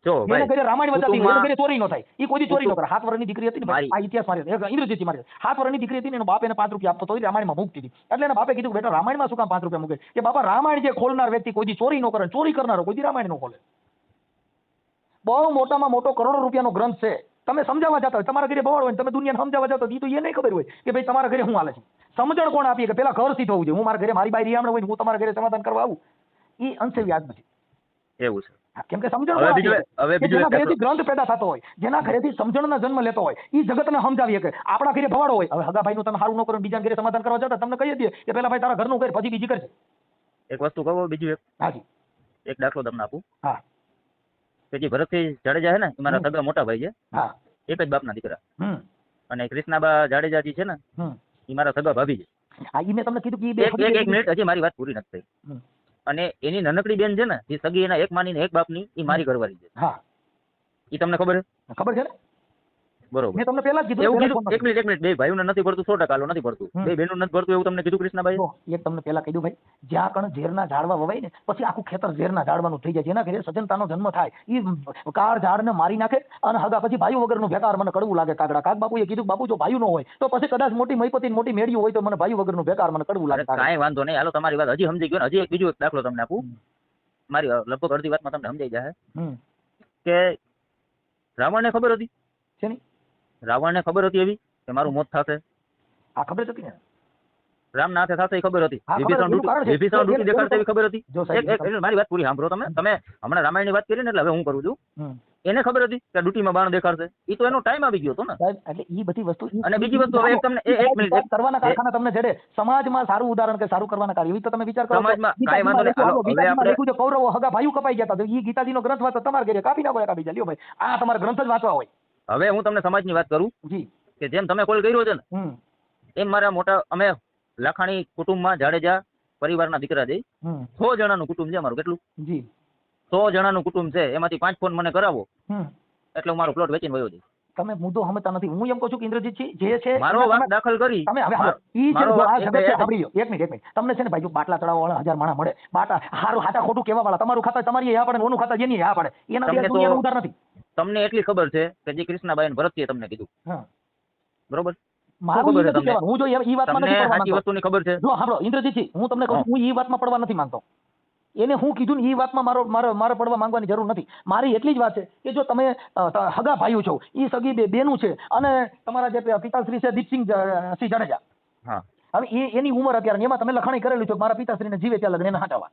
જો એને ઘરે રામાયણ વચાતી હોય, એને ઘરે ચોરી ન થાય. એ કોઈ ચોરી ન કરે. 7 વર્ષની દીકરી હતી ને, આ ઇતિહાસ મારી ઇન્દ્રજીતજી મારી 7 વર્ષની દીકરી હતી ને, એનો બાપ એને 5 રૂપિયા આપતો તો રામાયણમાં મૂકતી હતી. એટલે એના બાપે કીધું બેટા રામાયણમાં શું કામ 5 રૂપિયા મૂકે? કે બાપા રામાયણ જે ખોલનાર વ્યક્તિ કોઈ ચોરી ન કરે, ચોરી કરનારો કોઈ રામાયણ ન ખોલે. બહુ મોટામાં મોટો કરોડો રૂપિયાનો ગ્રંથ છે. તમે સમજાવવા જતા હોય, તમારા ઘરે ભવાડો હોય, તમે દુનિયાને સમજાવવા જતા હોય, તો એ નહીં ખબર હોય કે ભાઈ તમારા ઘરે શું હાલે છે. સમજણ કોણ આપીએ કે પેલા ઘર સીધું હોવું જોઈએ. હું મારા ઘરે મારી બાઈ રિયામણ હોય, હું તમારા ઘરે સમાધાન કરવા આવું, એ અંશે વ્યાજ નથી. એવું છે. કેમ કે સમજણ જેના ઘરેથી ગ્રંથ પેદા થતો હોય, જેના ઘરેથી સમજણના જન્મ લેતો હોય, એ જગતને સમજાવીએ કે આપણા ઘરે ભવાડો હોય. હવે હગાભાઈ નું તમે સારું ન કરો, બીજા ઘરે સમાધાન કરવા જતા તમને કહી દઈએ કે પેલા ભાઈ તારા ઘરનું કર, પછી બીજી કરશે. એક વસ્તુ કહો, બીજું એક. હાજી, એક દાખલો તમને આપું. હા, કે જે ભરતસિંહ જાડેજા છે ને, એ મારા સગા મોટા ભાઈ છે. હા, એક જ બાપના દીકરા. અને કૃષ્ણાબા જાડેજાજી છે ને, એ મારા સગા ભાભી છે. હા, ઈ મેં તમને કીધું કે એક મિનિટ, હજી મારી વાત પૂરી નથી થઈ. અને એની નનકડી બેન છે ને, એ સગી એના એક માની ને એક બાપની, એ મારી ઘરવાળી છે. હા, એ તમને ખબર છે? ખબર છે ને. બરોબર. મેં તમને પહેલા જ કીધું. એવું કીધું. એક મિનિટ, 2 ભાઈઓને નથી પડતું, 100% નથી પડતું. 2 બહેનો નથી પડતું એવું તમને કીધું કૃષ્ણભાઈ? એક તમને પહેલા કીધું ભાઈ, જ્યાં કણ ઝેરના ઝાડવા વવાય ને, પછી આખું ખેતર ઝેરના ઝાડવાનું થઈ જાય. જેના ઘરે સજ્જનતાનો જન્મ થાય, એ કાર ઝાડને મારી નાખે. અને હગા પછી ભાઈઓ વગરનું બેકાર મને કડવું લાગે. કાગડા કાગ બાપુએ કીધું, બાપુ જો ભાઈઓ ન હોય તો પછી કદાચ મોટી મહીપતિ મોટી મેળ્યું હોય તો મને ભાઈઓ વગરનું બેકાર મને કડવું લાગે. કાંઈ વાંધો નહીં, હાલો તમારી વાત હજી સમજી ગયો. હજી એક બીજો એક દાખલો તમને આપું. મારી લગભગ અડધી વાતમાં તમને સમજાઈ જાય કે રાવણને ખબર હતી છે ને, રાવણને ખબર હતી એવી કે મારું મોત થશે. આ ખબર હતી ને, રામના હાથે થશે એ ખબર હતી. વિભીષણ ડૂટી દેખાડશે એવી ખબર હતી. મારી વાત પૂરી સાંભળો. તમે હમણાં રામાયણની વાત કરી ને, એટલે હવે હું કરું છું. એને ખબર હતી કે ડ્યુટીમાં બાણ દેખાડશે. એ તો એનો ટાઈમ આવી ગયો હતો ને. એટલે એ બધી વસ્તુ. અને બીજી વસ્તુ, હવે તમને એક મિનિટ કરવાના કારખાના તમને જડે સમાજમાં સારું ઉદાહરણ કે સારું કરવાના કાર્ય, એવી તો તમે વિચાર કરો. સમાજમાં કાંઈ વાંધો નહીં. હવે આપણે કૌરવો હગા ભાઈઓ કપાઈ ગયા હતા, એ ગીતાજીનો ગ્રંથ વાંચો, તમારા ઘરે કાપી નાખો એકા બીજા. લ્યો ભાઈ, આ તમારા ગ્રંથ જ વાંચવા હોય. હવે હું તમને સમાજની વાત કરું જી, કે જેમ તમે કોલ કર્યો છે ને, એમ મારા મોટા અમે લાખાણી કુટુંબમાં જાડેજા પરિવારના દીકરા જઈ 100 જણાનું કુટુંબ છે અમારું. કેટલું? જી, 100 જણાનું કુટુંબ છે. એમાંથી 5 ફોન મને કરાવો એટલે હું મારો પ્લોટ વેચીને વયો જઈશ. તમે મુદ્દો સમજતા નથી. હું એમ કહું છું કે ઇન્દ્રજીતજી જે છે મારો વાત દાખલ કરી તમે. હવે ઈ છે આ જગત છે. સાંભળી લો, એક મિનિટ. તમને છે ને ભાઈ, જો બાટલા ચડાવવા વાળા 1000 માણસ મળે, બાટા હારું હાટા ખોટું કેવા વાળા, તમારું ખાતા તમારી આ પડે, ઓનું ખાતા જેની આ પડે, એના દુનિયાનો ઉધાર નથી. તમને એટલી ખબર છે કે જે કૃષ્ણબાઈ ભરતજીએ તમને કીધું, બરોબર? મારું હું જો ઈ વાતમાં નથી પડવા માંગતો. સાચી વસ્તુની ખબર છે. જો સાંભળો ઇન્દ્રજીતજી, હું તમને કહું, હું ઈ વાતમાં પડવા નથી માંગતો. એને હું કીધું ને એ વાતમાં મારે પડવા માંગવાની જરૂર નથી. મારી એટલી જ વાત છે કે જો તમે હગા ભાઈઓ છો, એ સગી બેનું છે, અને તમારા જે પિતાશ્રી છે દીપસિંહ સિંહ જાડેજા, હવે એની ઉંમર અત્યારે એમાં તમે લખાણી કરેલું છે મારા પિતાશ્રીને જીવે ત્યાં લગ્ન એને હાટાવા.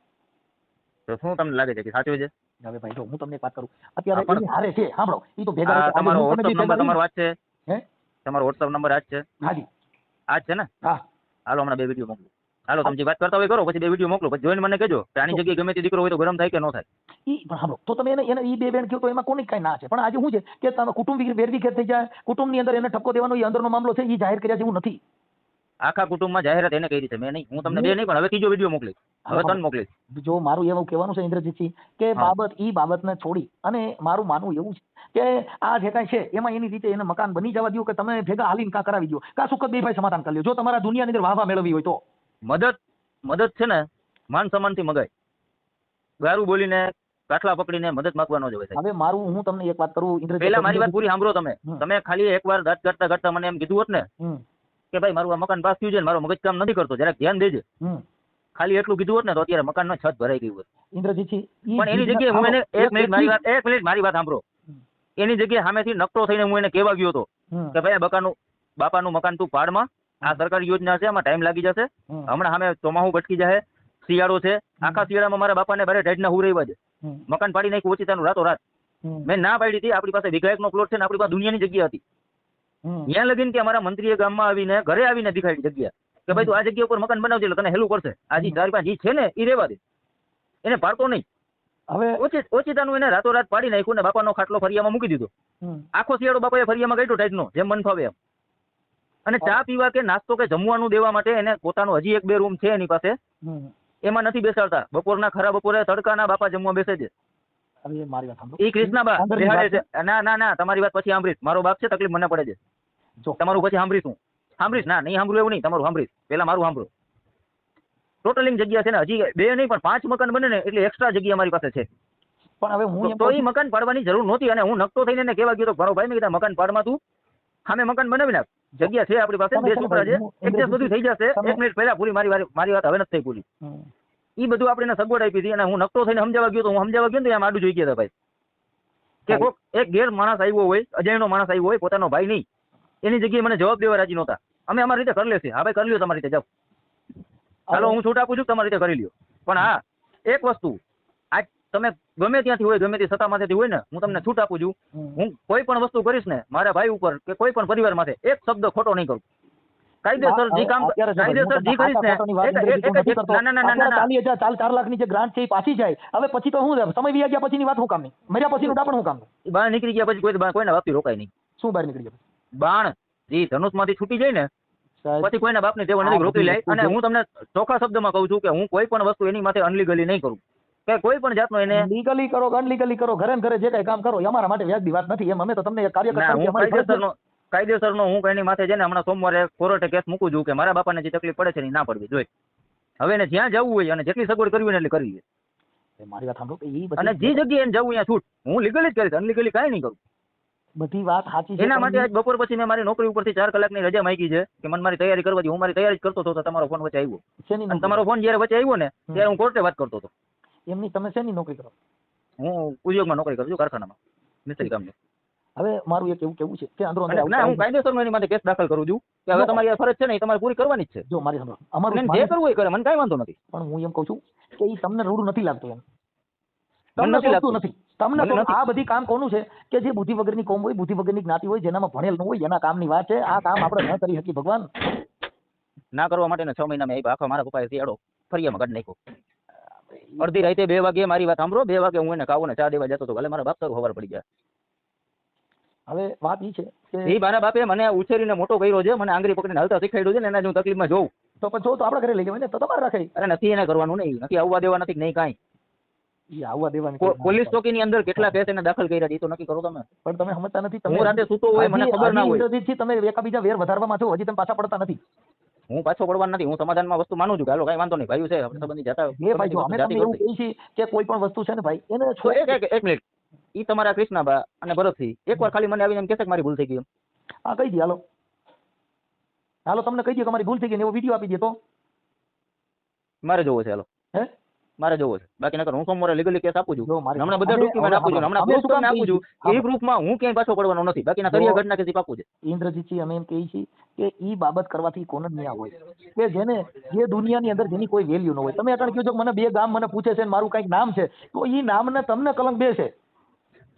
તો શું તમને લાગે છે કે સાચું છે? હવે ભાઈ જો હું તમને એક વાત કરું, અત્યારે હારે છે, સાંભળો, એ તો ભેગા તમારો WhatsApp નંબર તમારો આ છે? તમારો WhatsApp નંબર આ છે? હાજી આ છે ને? હા. હાલો હમણાં 2 વિડીયો મોકલું. હાલો તમે જે વાત કરતા હોય કરો, પછી 2 વિડીયો મોકલો, પછી જોઈને મને કહેજો કે આની જગ્યાએ ગમે તે દીકરો હોય તો ગરમ થાય કે ન થાય. ઈ પણ સાંભળો, તો તમે એને ઈ બે બેન કહો તો એમાં કોની કઈ ના છે, પણ આજે શું છે કે તમે કુટુંબ વેરવિખેર થઈ જાય, કુટુંબની અંદર એને ઠપકો દેવાનો એ અંદરનો મામલો છે, એ જાહેર કર્યા જેવું નથી. આખા કુટુંબમાં જાહેરાત એને કરી છે, મેં નહીં. હું તમને 2 નહીં પણ હવે 3જો વિડીયો મોકલીશ, હવે 3 મોકલીશ. જો મારું એવું કહેવાનું છે ઇન્દ્રજીતજી કે બાબતને છોડી અને મારું માનવું એવું છે કે આ જે કાંઈ છે એમાં એની રીતે એને મકાન બની જવા દો, કે તમે ભેગા હાલીને કા કરાવી દો, કા સુખદ બે ભાઈ સમાધાન કરી લો. જો તમારા દુનિયાની અંદર વાહવા મેળવવી હોય તો મદદ છે ને માન સન્માનથી મગાય. ગારું બોલીને કાઠલા પકડીને મદદ માંગવા ન જવાય. હવે મારું હું તમને એક વાત કરું ઇન્દ્રજીત, પહેલા મારી વાત પૂરી સાંભળો. તમે ખાલી એકવાર દાંત કાઢતા મને એમ કીધું હોત ને કે ભાઈ મારું આ મકાન પાસ થયું છે, મારું મગજ કામ નથી કરતો, જરાક ધ્યાન દેજે, ખાલી એટલું કીધું હોત ને તો અત્યારે મકાનનો છત ભરાઈ ગયું હોત. ઇન્દ્રજીતજી પણ એની જગ્યાએ હું એને એક મિનિટ મારી વાત સાંભળો. એની જગ્યાએ સામેથી નકટો થઈને હું એને કહેવા ગયો હતો કે ભાઈ બાપાનું મકાન તું પાડમાં, આ સરકારી યોજના છે, આમાં ટાઈમ લાગી જશે, હમણાં સામે ચોમાહું ભટકી જાય, શિયાળો છે, આખા શિયાળામાં મારા બાપાને બારે ઢેડના હુરેવા છે, મકાન પાડી નાખ્યું ઓચિતાનું રાતો રાત. મેં ના પાડી હતી. આપણી પાસે વિઘાયકનો પ્લોટ છે ને આપણી પાસે દુનિયાની જગ્યા હતી. ત્યાં લગીને કે અમારા મંત્રીએ ગામમાં આવીને ઘરે આવીને દેખાડી જગ્યા કે ભાઈ તું આ જગ્યા ઉપર મકાન બનાવજે એટલે તને હેલું કરશે. આ જે 4-5 છે ને એ રહેવા દે, એને પાડતો નહીં. હવે ઓચિતાનું એને રાતોરાત પાડી નાખ્યું ને બાપાનો ખાટલો ફરિયામાં મૂકી દીધો. આખો શિયાળો બાપાએ ફરિયામાં ગાઈડો ટાઈપનો, જેમ મન ફાવે એમ. અને ચા પીવા કે નાસ્તો કે જમવાનું દેવા માટે એને પોતાનો હજી 1-2 રૂમ છે એની પાસે, એમાં નથી બેસાડતા. બપોરના ખરા બપોરે તડકાના બાપા જમવા બેસે છે. એ કૃષ્ણાબા બેહાડે છે. ના તમારી વાત પછી સાંભળીશ. મારો બાપ છે, તકલીફ મને પડે છે. તમારું પછી સાંભળીશ. ના નહીં સાંભળું એવું નહીં, તમારું સાંભળીશ. પેલા મારું સાંભળો. ટોટલિંગ જગ્યા છે ને, હજી 2 નહીં પણ 5 મકાન બને ને એટલે એક્સ્ટ્રા જગ્યા મારી પાસે છે. પણ હવે હું તો એ મકાન પાડવાની જરૂર નહોતી, અને હું નકતો થઈને એને કહેવા ગયો તો મારો ભાઈ, મેં કીધા મકાન પાડમાં તું સામે મકાન બનાવી નાખ, જગ્યા છે આપણી પાસે, 2 છોકરા છે, એડજસ્ટ બધું થઈ જશે. 1 મિનિટ પહેલા પૂરી મારી વાત હવે નથી થઈ પૂરી. એ બધું આપણે સગવડ આપી હતી, અને હું નકતો થઈને સમજાવવા ગયો તો ને આમ આડું જોઈ ગયા હતા ભાઈ, કે કોઈક એક ગેર માણસ આવ્યો હોય, અજયનો માણસ આવ્યો હોય, પોતાનો ભાઈ નહીં, એની જગ્યાએ મને જવાબ દેવા રાજી નહોતા. અમે અમારી રીતે કરી લેશે. હા ભાઈ કરી લ્યો તમારી રીતે, જાઓ, ચાલો હું છૂટ આપું છું, તમારી રીતે કરી લ્યો. પણ હા એક વસ્તુ, આજ તમે ગમે ત્યાંથી હોય, ગમે તે સત્તામાંથી હોય ને, હું તમને છૂટ આપું છું, હું કોઈ પણ વસ્તુ કરીશ ને મારા ભાઈ ઉપર કે કોઈ પણ પરિવાર માટે એક શબ્દ ખોટો નહીં કરું. કાયદેસર જે કામ કાયદેસર જે કરીશ ને, 4 લાખની જે ગ્રાન્ટ છે એ પાછી જાય. હવે પછી તો શું સમય વ્યા ગયા પછીની વાત શું કામની, મર્યા પછીનું ડાપણ શું કામનું? બહાર નીકળી ગયા પછી કોઈના બાપથી રોકાય નહીં. શું બહાર નીકળી ગયા? બાણ જે ધનુષમાંથી છૂટી જાય ને પછી કોઈના બાપને તેવો નથી રોકી લે. અને હું તમને ચોખ્ખા શબ્દમાં કહું છું કે હું કોઈ પણ વસ્તુ એની માટે અનલીગલી નહીં કરું, કે કોઈ પણ જાતનો એને લીગલી કરો અનલીગલી કરો, ઘરે ને ઘરે જે કઈ કામ કરો એ અમારા માટે વ્યાજબી વાત નથી. એમ અમે તો તમને કાયદેસરનો હું એની માથે જઈને હમણાં સોમવારે કોર્ટે કેસ મૂકું છું કે મારા બાપાને જે તકલીફ પડે છે એ ના પડવી જોઈએ. હવે એને જ્યાં જવું હોય અને જેટલી સગવડ કરવી હોય એટલી કરી લે. મારી વાત સાંભળો, અને જે જગ્યાએ એને જવું ત્યાં છૂટ, હું લીગલી જ કરીશ, અનલીગલી કાંઈ નહીં કરું. બધી વાત સાચી છે. એના માટે આજ બપોર પછી મેં મારી નોકરી ઉપરથી 4 કલાકની રજા માંગી છે કે મને મારી તૈયારી કરવા દે. હું મારી તૈયારી કરતો હતો, તમારો ફોન વચ્ચે આવ્યો. અને તમારો ફોન જયારે વચ્ચે આવ્યો ને ત્યારે હું કોર્ટે વાત કરતો હતો. એમની તમે શેની નોકરી કરો? હું ઉદ્યોગમાં નોકરી કરું છું, કારખાનામાં, મિસ્ત્રી કામની. હવે મારું એક એવું કેવું છે કે અંદરો ના, હું કાયદેસર એની માટે કેસ દાખલ કરું છું કે હવે તમારી ફરજ છે ને એ તમારે પૂરી કરવાની જ છે. જો મારી સાંભળો, અમારું જે કરવું એ કરે, મને કાંઈ વાંધો નથી. પણ હું એમ કહું છું કે એ તમને રૂડ નથી લાગતું. એમ તમને લાગતું નથી. તમને આ બધી કામ કોનું છે કે જે બુદ્ધિ વગરની કોમ હોય, બુદ્ધિ વગરની જ્ઞાતિ હોય, જેનામાં ભણેલ ન હોય, એના કામની વાત છે. આ કામ આપણે ન કરી શકીએ. ભગવાન ના કરવા માટે 6 મહિના મેં આખા મારા પપ્પાએ શિયાળો ફરિયામાં કાઢી નાખ્યો. અડધી રાતે 2 વાગે, મારી વાત સાંભળો, 2 વાગે હું એને કાવોને ચા દેવા જતો હતો, ભલે મારા બાપ તો ખબર પડી ગયા. હવે વાત એ છે કે એ મારા બાપે મને ઉછેરીને મોટો કર્યો છે, મને આંગળી પકડીને હાલતા શીખવાડ્યું છે ને, એના જો તકલીફમાં જોઉં તો પછી જો તો આપણે ઘરે લઈ જવાય ને, તો તમારે રાખે. અરે નથી એને કરવાનું નહીં, નથી આવવા દેવા નથી નહીં કાંઈ. આવવા દેવાની પોલીસ ચોકીની અંદર કેટલા કેસ એને દાખલ કર્યા છે તો નક્કી કરો તમે. પણ તમે સમજતા નથી. હું રાતે સૂતો હોય, મને ખબર ના હોય, તમે એકાબીજા વેર વધારવામાં છો, હજી તમે પાછા પડતા નથી. હું પાછો પડવાનો નથી. હું સમાધાનમાં વસ્તુ માનું છું કે હાલો કઈ વાંધો નહીં, ભાઈ છે આપણે સંબંધી જતા. એ ભાઈ જો અમે તમને એવું કહીએ છીએ કે કોઈ પણ વસ્તુ છે ને ભાઈ એને એક મિનિટ, ઈ તમારા કૃષ્ણાબા અને ભરતથી એકવાર ખાલી મને આવીને એમ કહેશે કે મારી ભૂલ થઈ ગઈ. એમ હા કહી દે, હાલો તમને કહી દે કે મારી ભૂલ થઈ ગઈ ને એવો વિડીયો આપી દે તો મારે જોવો છે. હાલો હે મારે જોવો છે, બાકી નકર હું સોમવારે લીગલી કેસ આપું છું. જો મારી હમણાં બધા ડોક્યુમેન્ટ આપું છું, હમણાં પ્રૂફ તમને આપું છું. એ પ્રૂફમાં હું ક્યાંય પાછો પડવાનો નથી, બાકીના તળિયા ઘટના કેસ આપું છે. ઇન્દ્રજીતજી અમે એમ કહીએ છીએ કે ઈ બાબત કરવાથી કોણ જ ન્યા હોય કે જેને જે દુનિયાની અંદર જેની કોઈ વેલ્યુ ન હોય. તમે અટાણે કહો છો કે મને 2 ગામ મને પૂછે છે ને મારું કંઈક નામ છે, તો ઈ નામને તમને કલંક બેસે.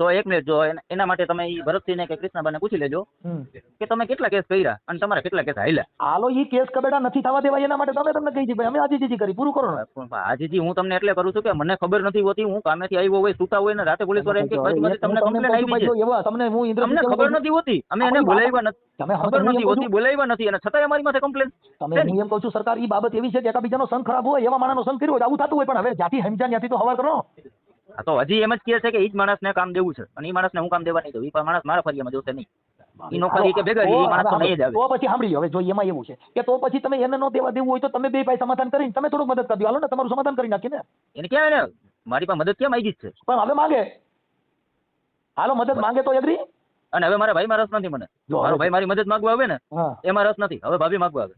તો એક મિનિટ, જો એના માટે તમે ઈ ભરતસિંહને કે કૃષ્ણાબાને પૂછી લેજો કે તમે કેટલા કેસ કર્યા અને તમારા કેટલા કેસ હાલ્યા. હાલો ઈ કેસ કબેડા નથી થવા દેવાય એના માટે તમે તમને કહી છે ભાઈ અમે આજીજી કરી પૂરું કરો ને. આજીજી હું તમને એટલે કરું છું કે મને ખબર નથી હોતી, હું કામેથી આવ્યો હોય સૂતા હોય ને રાતે પોલીસ વાળા એમ કે તમને કમ્પ્લેન આવી છે, એવા તમને હું તમને ખબર નથી હોતી, અમે એને બોલાવ્યા નથી, તમે ખબર નથી હોતી, બોલાવ્યા નથી અને છતાંય અમારી માથે કમ્પ્લેન. તમે હું એમ કહું છું સરકાર ઈ બાબત એવી છે કે એકાબીજાનો સંગ ખરાબ હોય એવા માણસનો સંગ કર્યો હોય આવું થતું હોય, પણ હવે જ્યાંથી સમજ્યા ત્યાંથી તો હવાર કરો. આ તો હજી એમ જ કહે છે કે ઈ જ માણસને કામ દેવું છે અને ઈ માણસને હું કામ દેવા નહીં દઉં, ઈ માણસ મારા ફરિયામાં જોશે નહીં, ઈ નોકરી કે ભેગા ઈ માણસ તો નહીં જ આવે. તો પછી સાંભળી હવે જો એમાં એવું છે કે તો પછી તમે એને નો દેવા દેવું હોય તો તમે બે ભાઈ સમાધાન કરીને તમે થોડુંક મદદ કરી દો, હાલો ને તમારું સમાધાન કરી નાખીએ ને. એને ક્યાં ને મારી પાસે મદદ કેમ આવી જ છે, પણ હવે માંગે, હાલો મદદ માંગે તો એગ્રી. અને હવે મારા ભાઈમાં રસ નથી, મને મારો ભાઈ મારી મદદ માંગવા આવે ને એમાં રસ નથી, હવે ભાભી માંગવા આવે.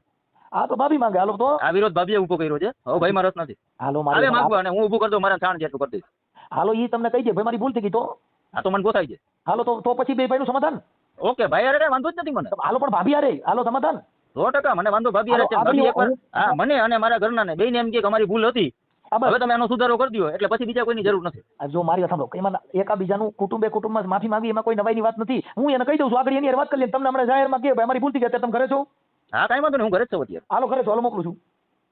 હા તો ભાભી માંગે, હાલો તો આ વિરોધ ભાભીએ ઉભો કર્યો છે, હવે ભાઈમાં રસ નથી, હાલો મારે માંગવા અને હું ઉભું કરી દઉં, મારા છાણ જેટલું કરી દઈશ. હાલો ઈ તમને કહી દે ભાઈ મારી ભૂલ થઈ ગઈ તો આ તો મને પોસાય છે. હાલો તો પછી બે ભાઈનું સમાધાન. ઓકે ભાઈ અરે વાંધો જ નથી મને. હાલો પણ ભાભી અરે હાલો સમાધાન 100% મને વાંધો ભાભી અરે છે. ભાભી એકવાર હા મને અને મારા ઘરના ને બેયને એમ કે અમારી ભૂલ હતી, હવે તમે આનો સુધારો કરી દો એટલે પછી બીજા કોઈની જરૂર નથી. જો મારી વાત સાંભળો, એમાં એકાબીજાનું કુટુંબમાં માફી માંગી એમાં કોઈ નવાઈની વાત નથી. હું એને કહી દઉં છું આગળ એની વાત કરી લઈએ, તમને હમણાં જાહેરમાં કે ભાઈ અમારી ભૂલ થઈ ગઈ, અત્યારે તમે ઘરે છો? હા કાંઈ વાંધો નહીં, હું ઘરે જ છું અત્યારે. હાલો ઘરે છો, હાલો મોકલું છું.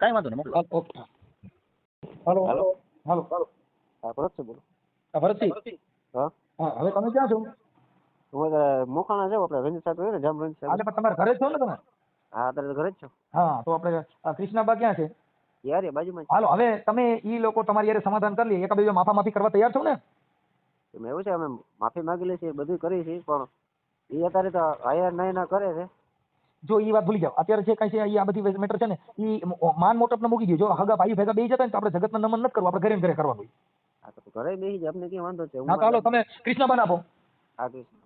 કાંઈ વાંધો નહીં, મોકલો. ઓકે હાલો હાલો હાલો હા ભરત છે, બોલો. ભરતસિંહ હા હા હવે તમે ક્યાં છો? હું મોખાણા જાઉં, આપણે રંજીત સાહેબ હોય ને જામ રંજીત સાહેબ. આજે પણ તમારે ઘરે જ છો ને તમે? હા અત્યારે ઘરે જ છો. હા તો આપણે કૃષ્ણાબા ક્યાં છે? યાર એ બાજુમાં જ. હાલો હવે તમે ઈ લોકો તમારી યારે સમાધાન કરી લે, એકાબીજા માફી કરવા તૈયાર છો ને? એમાં એવું છે અમે માફી માંગી લઈએ છીએ, બધું કરીએ છીએ, પણ એ અત્યારે તો આયા નહીં ના કરે છે. જો ઈ વાત ભૂલી જાઓ, અત્યારે જે કઈ છે ઈ આ બધી મેટર છે ને ઈ માન મોટપ મૂકી દો. જો હગા ભાઈ ભેગા બે જતા ને તો આપણે જગતના નમન નથી કરવું, આપણે ઘરે ને ઘરે કરવાનું. હા તો ઘરે બેસી જાય, આપણે ક્યાં વાંધો છે. હા તો હાલો તમે કૃષ્ણબા આપો. હા કૃષ્ણ.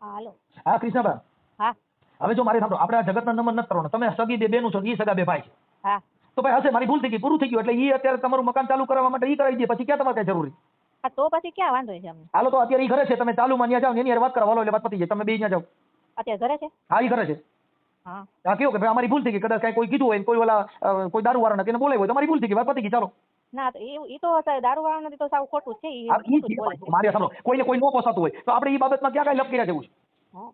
હાલો. હા કૃષ્ણબા. હા. હવે જો મારી સાંભળો, આપણે આ જગતના નમન નથી કરવાનું. તમે સગી બે બેનું છો, ઈ સગા બે ભાઈ છે. હા. તો ભાઈ હશે મારી ભૂલ થઈ ગઈ, પૂરું થઈ ગયું, એટલે ઈ અત્યારે તમારું મકાન ચાલુ કરવા માટે ઈ કરાવી દે, પછી ક્યાં તમારે કઈ જરૂરી? હા તો પછી ક્યાં વાંધો છે અમને? હાલો તો અત્યારે ઈ ઘરે છે, તમે ચાલુમાં ત્યાં જાઓ ને એની હારે વાત કરવા વાલો એટલે વાત પતી જાય, તમે બે ત્યાં જાઓ. અત્યારે ઘરે છે? હા ઈ ઘરે છે. હા. હા કેવું કે ભાઈ અમારી ભૂલ થઈ ગઈ, કદાચ કઈ કોઈ કીધું હોય, કોઈ ઓલા કોઈ દારૂ વાળા એને બોલાવ્યો હોય, તમારી ભૂલ થઈ ગઈ, વાત પતી ગઈ, ચાલો. ના તો એ તો દારૂ વાળા નથી તો સાવ ખોટું છે. મારે સાંભળો, કોઈને કોઈ ન પોસાતું હોય તો આપણે ઈ બાબતમાં ક્યાં કઈ લપ કર્યા જેવું છે.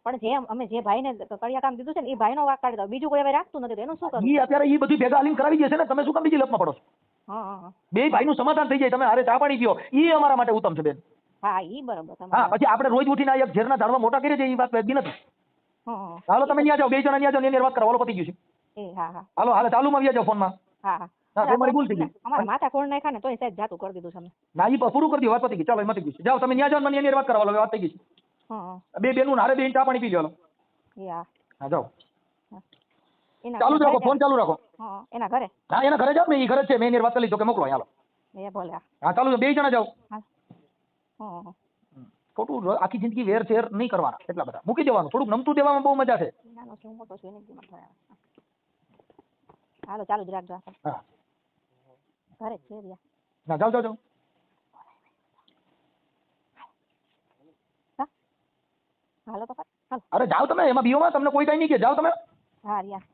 પણ જેમ અમે જે ભાઈને કડિયા કામ દીધું છે ને એ ભાઈનો વાક કાઢી દો, બીજું કોઈ હવે રાખતું નથી, એનું શું કરવું? ઈ અત્યારે ઈ બધું ભેગા હાલીને કરાવી દેશે ને, તમે શું કામ બીજી લપમાં પડો છો? હા. બે ભાઈનું સમાધાન થઈ જાય, તમે હારે ચા પાણી પીઓ, ઈ અમારા માટે ઉત્તમ છે બેન. હા ઈ બરાબર. હા પછી આપણે રોજ ઉઠીને એક ઝેરના ઝાડવા મોટા કરીએ છીએ, ઈ વાત વેદગી નથી. હાલો તમે ત્યાં જાઓ, બે જણા ત્યાં જાઓ, એની વાત કરવા વાલો પતી ગયું છે. હા. હાલો હાલો ચાલુમાં વ્યા જાઓ ફોનમાં. હા. તમારી ભૂલ થઈ ગઈ. અમારા માથા ખોડ નાખ્યા ને તોય સાહેબ જાતું કરી દીધું છે. ના ઈ પૂરું કરી દો, વાત પતી ગઈ, ચાલો એમાં થઈ ગયું છે. જાઓ તમે ત્યાં જાઓ, મને એની વાત કરવા વાલો વાત થઈ ગઈ છે. બે બેનું હારે બે ચા પાણી પી લો. હા જાઓ, ચાલુ રાખો, ફોન ચાલુ રાખો. એના ઘરે? હા એના ઘરે જાઓ ને, ઈ ઘરે છે, મેં એની વાત કરી તો કે મોકલો. હાલો હા ચાલુ, બે જણા જાઓ. ખોટું આખી જિંદગી વેર શેર નહીં કરવાના, એટલા બધા મૂકી દેવાનું, થોડુંક નમતું દેવામાં બહુ મજા છે. હાલો ચાલુ જ રાખજો. હા ઘરે છે રહ્યા. ના જાઓ જાઓ જાઓ. હાલો પપ્પા હાલો. અરે જાઓ તમે, એમાં બીઓમાં તમને કોઈ કઈ નહીં કે, જાઓ તમે. હા રિયા.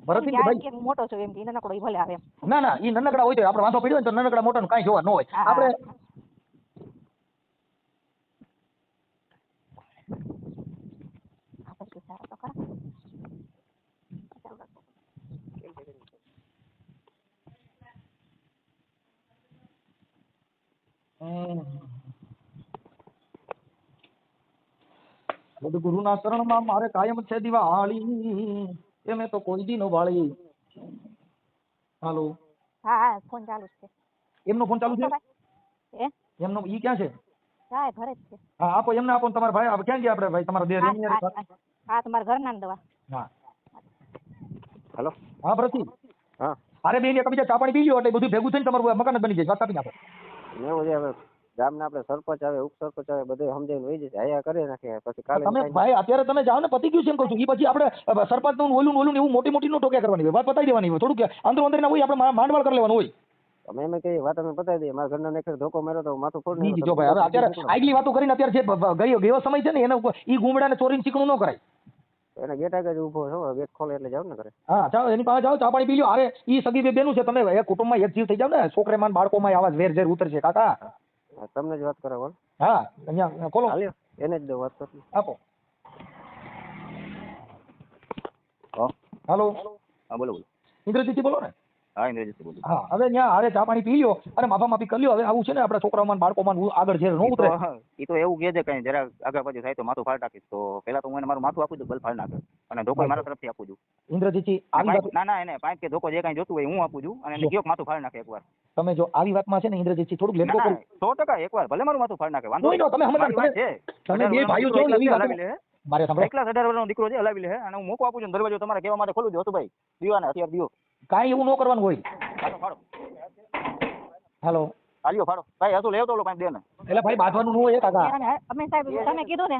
ભરતસિંહ ભાઈ મોટો છો એમ કે નાનકડો ભલે આવે. ના ના ઈ નાનકડા હોય તો આપણે વાંધો પડ્યો ને તો નાનકડા મોટાનું કાંઈ જોવા ન હોય. આપણે સદગુરુના ચરણમાં મારે કાયમ છે દિવાળી, એમે તો કોઈ દી નો વાળી. હાલો. હા ફોન ચાલુ છે. એમનો ફોન ચાલુ છે? એમનો ઈ ક્યાં છે? હા ઘરે જ છે. હા આપો એમને, આપો તમારા ભાઈ ક્યાં ગયા? આપણે ભાઈ તમારા દેર. હા તમારા ઘરના દવા. હા હેલો. હા ભરતસિંહ. હા અરે બેન એકબીજા ચા પાણી પીજો એટલે બધું ભેગું થઈને તમારું મકાન જ બની જાય, વાત કાપી નાખો. એવું છે હવે ગામના આપણે સરપંચ આવે ઉપસરપંચ આવે બધે સમજાવીને વહી જશે આયા કરી નાખે પછી કાલે તમે ભાઈ અત્યારે તમે જાઓ ને પતી ગયું છે એમ કહું છું. એ પછી આપણે સરપંચ નું ઓલું એવું મોટી મોટી નો ટોક્યા કરવાની હોય, વાત પતાવી દેવાની હોય. થોડુંક અંદરો અંદર ના હોય આપણે માંડવાળ કરી લેવાનું હોય. અમે એમ કહીએ વાત અમે પતાવી દઈએ. મારા ઘરના ને ધોકો માર્યો તો માથું ફોડ નહીં જો ભાઈ, હવે અત્યારે આગલી વાતો કરીને અત્યારે જે ગયો સમય છે ને એના ઈ ગુમડા ને ચોરીને ચીકણું ન કરાય. એને ગેટ આગળ ઉભો છો, ગેટ ખોલે એટલે જાવ ને કરે. હા ચાલો એની પાસે જાઓ, ચા પાણી પી લો. અરે ઈ સગી બેનું છે, તમે એક કુટુંબમાં એક જીવ થઈ જાવ ને, છોકરેમાં બાળકોમાં આવા વેર ઝેર ઉતરશે કાકા. તમને જ વાત કરો બોલ. હા અહીંયા ખોલો, એને જ દો વાત કરો. આપો. હાલો હા બોલો બોલો. ઇન્દ્રજીતજી બોલો ને. હા ઇન્દ્રજીત બોલું. હા હવે ત્યાં હારે ચા પાણી પી લ્યો અને માફા માફી કરી લ્યો. હવે આવું છે ને આપણા છોકરાઓમાં બાળકોમાં આગળ ઝેર ન ઉતરે. એ તો એવું કહે છે કઈ જરા આગળ પછી થાય તો માથું ફાડ નાખીશ. તો પેલા તો હું એને મારું માથું આપું છું, બલ ફાડ નાખે અને ધોકો મારા તરફથી આપું છું. ઇન્દ્રજીતજી આવી વાત, ના એને પાઇપ કે ધોકો જે કઈ જોતું હોય હું આપું છું અને એને કયો માથું ફાડ નાખે એકવાર. તમે જો આવી વાતમાં છે ને ઇન્દ્રજીતજી થોડુંક લેટ ગો કરો. 100% એકવાર ભલે મારું માથું ફાડ નાખે, વાંધો નહીં. તમે સમજદાર છે, તમે બે ભાઈઓ છો એવી વાત મારે સાંભળો. એકલા 18 વર્ષનો દીકરો છે, હલાવી લે અને હું મોકો આપું છું. દરવાજો તમારે કહેવા માટે ખોલું છું ભાઈ, દીવાના હથિયાર દીવો. કાંઈ એવું ન કરવાનું હોય. ફાડો હાલો હાલ્યો ફાડો ભાઈ, હસું લેવો તો ઓલો પાઇપ દે ને. એટલે ભાઈ બાંધવાનું ન હોય કાકા. અમે સાહેબ તમે કીધું ને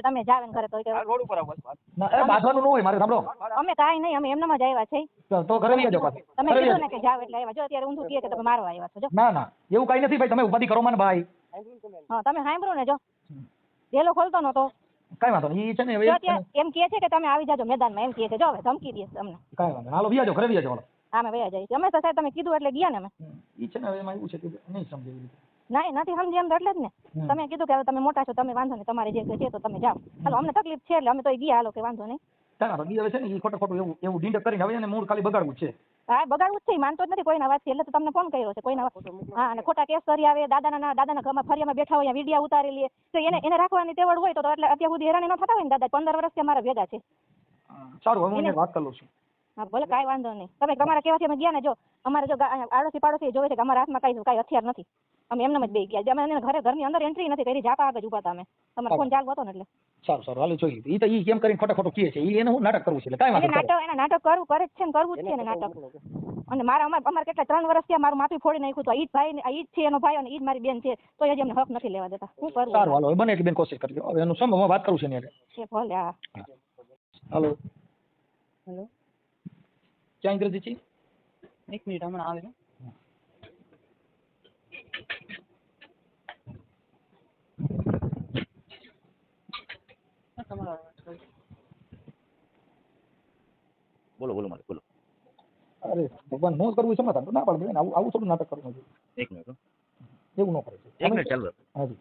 તમે જાવ ને કરે તો રોડ ઉપર આવો. બાંધવાનું ન હોય, મારે સાંભળો. અમે કાંઈ નહીં, અમે એમનામાં જ આવ્યા છે. તો ઘરે આવજો પાછા. તમે કીધું ને કે જાવ એટલે આવ્યા. જો અત્યારે ઊંધું કહે કે તમે મારવા આવ્યા છો. જો ના એવું કઈ નથી ભાઈ, તમે ઉપાધિ કરો મને ભાઈ. હા તમે સાંભળો ને, જો ડેલો ખોલતો નતો. કઈ વાંધો નહીં, ઈ છે ને જો અત્યારે એમ કહે છે કે તમે આવી જાજો મેદાનમાં, એમ કહે છે. જો હવે ધમકી દે તમને. કઈ વાંધો હાલો વ્યાજો, ઘરે વ્યાજો. હાલો અમે વયા જઈએ છીએ. અમે તો સાહેબ તમે કીધું એટલે ગયા ને અમે. ઈ છે ને હવે એમાં એવું છે કે નહીં સમજે. ના નથી સમજી એમ તો એટલે જ ને. તમે કીધું કે હવે તમે મોટા છો, તમે વાંધો નહીં, તમારે જે છે તો તમે જાઓ. હાલો અમને તકલીફ છે એટલે અમે તો ગયા. હાલો કે વાંધો નહીં. તારા હવે છે ને એ ખોટું એવું ડીંડક કરીને હવે એને મૂળ ખાલી બગાડવું છે. હા બગાડવું જ છે, માનતો જ નથી કોઈના વાત છે એટલે તો તમને ફોન કર્યો છે. કોઈના હા અને ખોટા કેસ કરી આવે, દાદાના ઘરમાં ફરિયામાં બેઠા હોય, વિડીયા ઉતારી લે તો એને રાખવાની તેવડ હોય તો એટલે અત્યાર સુધી હેરાની ન થતા હોય ને. દાદા 15 વર્ષથી અમારા ભેગા છે. સારું હવે હું વાત કરું છું. હા ભલે કાંઈ વાંધો નહીં. તમે તમારા કહેવાથી અમે ગયા ને. જો અમારે જો આડોશી પાડોશી જોવે છે કે અમારા હાથમાં કાંઈ હથિયાર નથી, અમે એમને જ બે ગયા. અમે ઘરની અંદર એન્ટ્રી નથી કરી, જાપા આગળ ઉભા હતા અમે. તમારો ફોન ચાલુ હતો ને એટલે. સારું હાલો જોઈએ. ઈ તો ઈ કેમ કરીને ખોટું કહે છે, ઈ એને હું નાટક કરવું છે એટલે કાંઈ વાંધો નહીં. એને નાટક કરવું કરે જ છે ને, કરવું જ છે ને નાટક. અને અમારે કેટલા 3 વર્ષથી મારું માથું ફોડી નાખ્યું તો ઈ જ ભાઈ ને ઈ જ છે એનો ભાઈ અને ઈ જ મારી બેન છે, તો હજી અમને હક નથી લેવા દેતા. શું કરવું? સારું હાલો બને એટલી બેન કોશિશ કરજો. હવે એનું સમય વાત કરું છું ને એટલે ભલે. હા હાલો હેલો ક્યાં ઇન્દ્રજીતજી? 1 મિનિટ હમણાં આવે. બોલો બોલો મારે બોલો. અરે ભગવાન નો કરવું સમાધાન તો ના પાડે. આવું થોડું નાટક કરવું જોઈએ. 1 મિનિટ એવું ન કરે. 1 મિનિટ ચાલુ. હાજી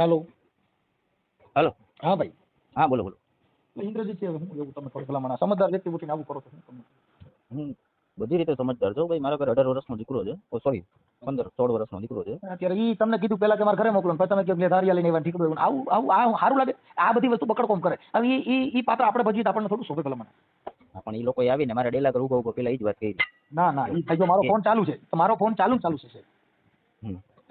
હાલો હા ભાઈ. હા બોલો બોલો. ઇન્દ્રજીત એવું તમે થોડું ભલામણ સમજદાર વ્યક્તિ ઉઠીને આવું કરો છો. હું બધી રીતે સમજદાર છું ભાઈ. મારા ઘરે 18 વર્ષનો દીકરો છે. સોરી 15-16 વર્ષનો દીકરો છે. અત્યારે ઈ તમને કીધું પેલા કે મારા ઘરે મોકલો, પછી તમે કે ધારિયા લઈને આવ્યા ઠીક. આવું સારું લાગે? આ બધી વસ્તુ પકડ કોમ કરે. હવે ઈ પાત્ર આપણે ભજવી આપણને થોડું શોભે ભલામણ. પણ એ લોકો આવીને મારા ડેલા પર ઉભો પેલા એ જ વાત કરી. ના ઈ જો મારો ફોન ચાલુ છે તો મારો ફોન ચાલુ છે.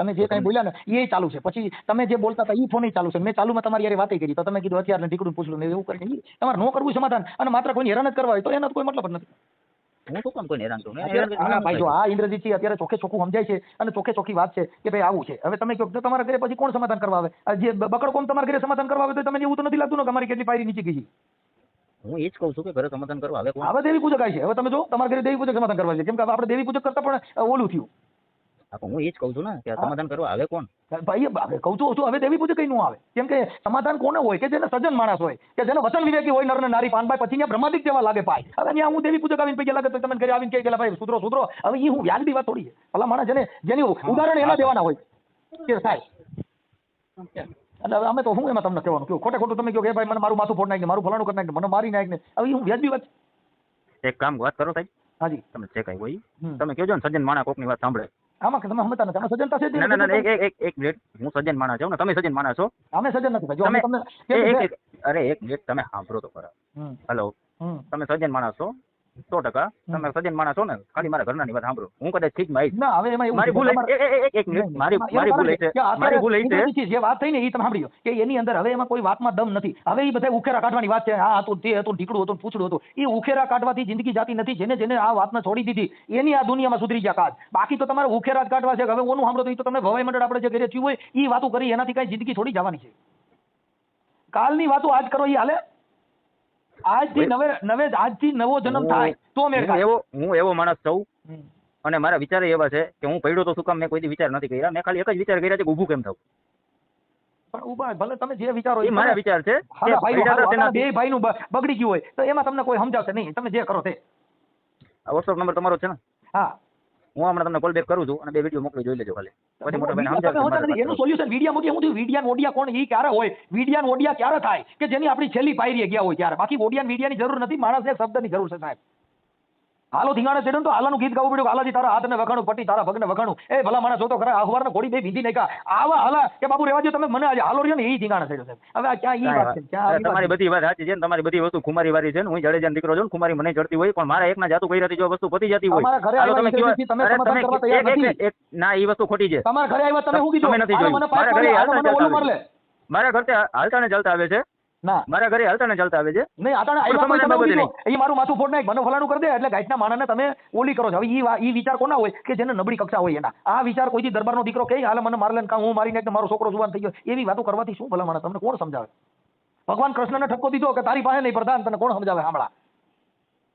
તમે જે કઈ બોલ્યા ને એ ચાલુ છે, પછી તમે જે બોલતા હતા એ ફોન ચાલુ છે. મેં ચાલુમાં તમારી યાર વાત કરી તો તમે કીધું અત્યારે ઠીકડું પૂછલું ને એવું કરીને તમારે ન કરવું સમાધાન અને માત્ર કોઈ હેરાન જ કરવા હોય તો એનો કોઈ મતલબ જ નથી. હું તો કામ કોઈ હેરાન છું. ભાઈ જો આ ઇન્દ્રજીતજી અત્યારે ચોખ્ખે ચોખ્ખું સમજાય છે અને ચોખ્ખે ચોખ્ખી વાત છે કે ભાઈ આવું છે. હવે તમે કહો તમારા ઘરે પછી કોણ સમાધાન કરવા આવે? જે બકડ કોમ તમારા ઘરે સમાધાન કરવા આવે તો તમને એવું તો નથી લાગતું ને કે અમારી કેટલી પાયરી નીચે ગઈ છે? હું એ જ કહું છું કે ઘરે સમાધાન કરવા આવે. હવે દેવી પૂજક આવી છે. હવે તમે જો તમારા ઘરે દેવી પૂજક સમાધાન કરવા છે. કેમ કે આપણે દેવી પૂજક કરતા પણ ઓલું થયું. હું એ જ કહું છું ને કે સમાધાન કરવા આવે કોણ? ભાઈ કહું છું હવે દેવી પૂજક કઈ નું આવે. કેમ કે સમાધાન કોને હોય કે જેને સજ્જન માણસ હોય, કે જેને વચન વિવેકી હોય, નર ને નારી પાનભાઈ, પછી ત્યાં બ્રહ્માદિક જેવા લાગે પાય. હવે ત્યાં હું દેવી પૂજક આવીને પૈકી લાગે તો તમે ઘરે આવીને કે ભાઈ સુધરો. હવે એ હું વ્યાજબી વાત થોડી છે. ભલા માણસ જેની ઉદાહરણ એના દેવાના હોય કે સાહેબ. એટલે હવે અમે તો હું એમાં તમને કહેવાનું કહ્યું ખોટું તમે કહો કે ભાઈ મને મારું માથું ફોડ નાખીને, મારું ફલાણું કરી નાખીને, મને મારી નાખીને. હવે હું વ્યાજબી વાત. એક કામ વાત કરો સાહેબ. હાજી તમે જે કઈ હોય તમે કહેજો ને સજ્જન માણા કોકની વાત સાંભળે. આમાં તમે સમજતા નથી. અમે સજ્જનતા છે જ ના નહીં. ના ના, એક મિનિટ, હું સજ્જન માણસ છું ને, તમે સજ્જન માણસ છો. અમે સજ્જન નથી ભાઈ. જો અમે તમે તમને અરે એક મિનિટ, તમે સાંભળો તો ખરા. હેલો, તમે સજ્જન માણસ છો 100%. તમે સજ્જન માણસ છો ને, ખાલી મારા ઘરના ની વાત સાંભળો. હું કદાચ ઠીક માં ના હવે એમાં એવું મારી ભૂલ એક મિનિટ, મારી ભૂલ છે, મારી ભૂલ છે. જે વાત થઈ ને એ તમે સાંભળ્યો કે એની અંદર હવે એમાં કોઈ વાતમાં દમ નથી. હવે એ બધા ઉખેરા કાઢવાની વાત છે. આ હતું, તે હતું, ઢીકડું હતું, પૂછડું હતું. એ ઉખેરા કાઢવાથી જિંદગી જાતી નથી. જેને આ વાતને છોડી દીધી એની આ દુનિયામાં સુધરી ગયા કાજ. બાકી તો તમારે ઉખેરા જ કાઢવા છે. હવે ઓનું સાંભળો તો એ તો તમે ભવાઈ મંડળ આપણે જે ઘરે થયું હોય એ વાતો કરી, એનાથી કઈ જિંદગી છોડી જવાની છે. કાલની વાતો આજ કરો એ હાલે. આજથી નવો જન્મ થાય તો હું એવો માણસ છું અને મારા વિચાર એવા છે કે હું પડ્યો તો શું કામ, મેં કોઈ વિચાર નથી કર્યા. મેં ખાલી એક જ વિચાર કર્યા છે કે ઊભું કેમ થવું. પણ ઉભા ભલે તમે જે વિચારો એ મારા વિચાર છે. બે ભાઈ નું બગડી ગયું હોય તો એમાં તમને કોઈ સમજાવશે નહીં. તમે જે કરો તે. વોટ્સઅપ નંબર તમારો છે ને? હા, હું હમણાં તમને કોલ બેક કરું છું અને 2 વિડીયો મોકલી જોઈ લેજો ખાલી. પછી મોટા ભાઈને સમજાવજો. એનું સોલ્યુશન વિડિયા ઓડિયા કોણ ઈ ક્યારે હોય? વિડિયા ઓડિયા ક્યારે થાય કે જેની આપણી છેલ્લી પાયરીએ ગયા હોય ત્યારે. બાકી મીડિયાની જરૂર નથી. માણસને શબ્દની જરૂર છે સાહેબ. હાલો ધીંગાણે ચડ્યો તો હાલાનું ગીત ગાવું પડ્યું. હાલાજી તારા હાથને વખાણું, પટ્ટી તારા પગને વખાણું. એ ભલા માણસ જોતો ખરા અખબારને ઘોડી બે ભીંધી નાખ્યા. આવા હાલા કે બાપુ રહેવા દો તમે, મને આજે હાલો રહ્યો ને એ ધીંગાણે ચડ્યો સાહેબ. હવે આ ક્યાં ઈ વાત છે? ક્યાં તમારી બધી વાત સાચી છે ને, તમારી બધી વસ્તુ ખુમારી વાળી છે ને. હું જડેજાનો દીકરો છું ને, ખુમારી મને ચડતી હોય, પણ મારા એકના જાતું કરી હતી જો વસ્તુ પતી જતી હોય. ના, એ વસ્તુ ખોટી છે. તમારા ઘરે આવ્યા તમે શું કીધું? તમે નથી જોયું. મારા ઘરે હાલતા ને ચાલતા આવે છે. ના, મારા ઘરે હાલતા ને ચાલતા આવે છે. નહીં આતાને આવ્યા તમે એ મારું માથું ફોડ નાખ, મને ફલાણું કરી દે એટલે ગાઈટના માણસને તમે ઓલી કરો છો. હવે ઈ વિચાર કોના હોય કે જેને નબળી કક્ષા હોય એના. આ વિચાર કોઈથી દરબારનો દીકરો કે હાલે મને માર લે કાં હું મારી નાખ, મારો છોકરો જુવાન થઈ ગયો, એવી વાતો કરવાથી શું ભલા માણસ તમને કોણ સમજાવે? ભગવાન કૃષ્ણને ઠપકો દીધો કે તારી પાસે નહીં પ્રધાન, તને કોણ સમજાવે? સાંભળા,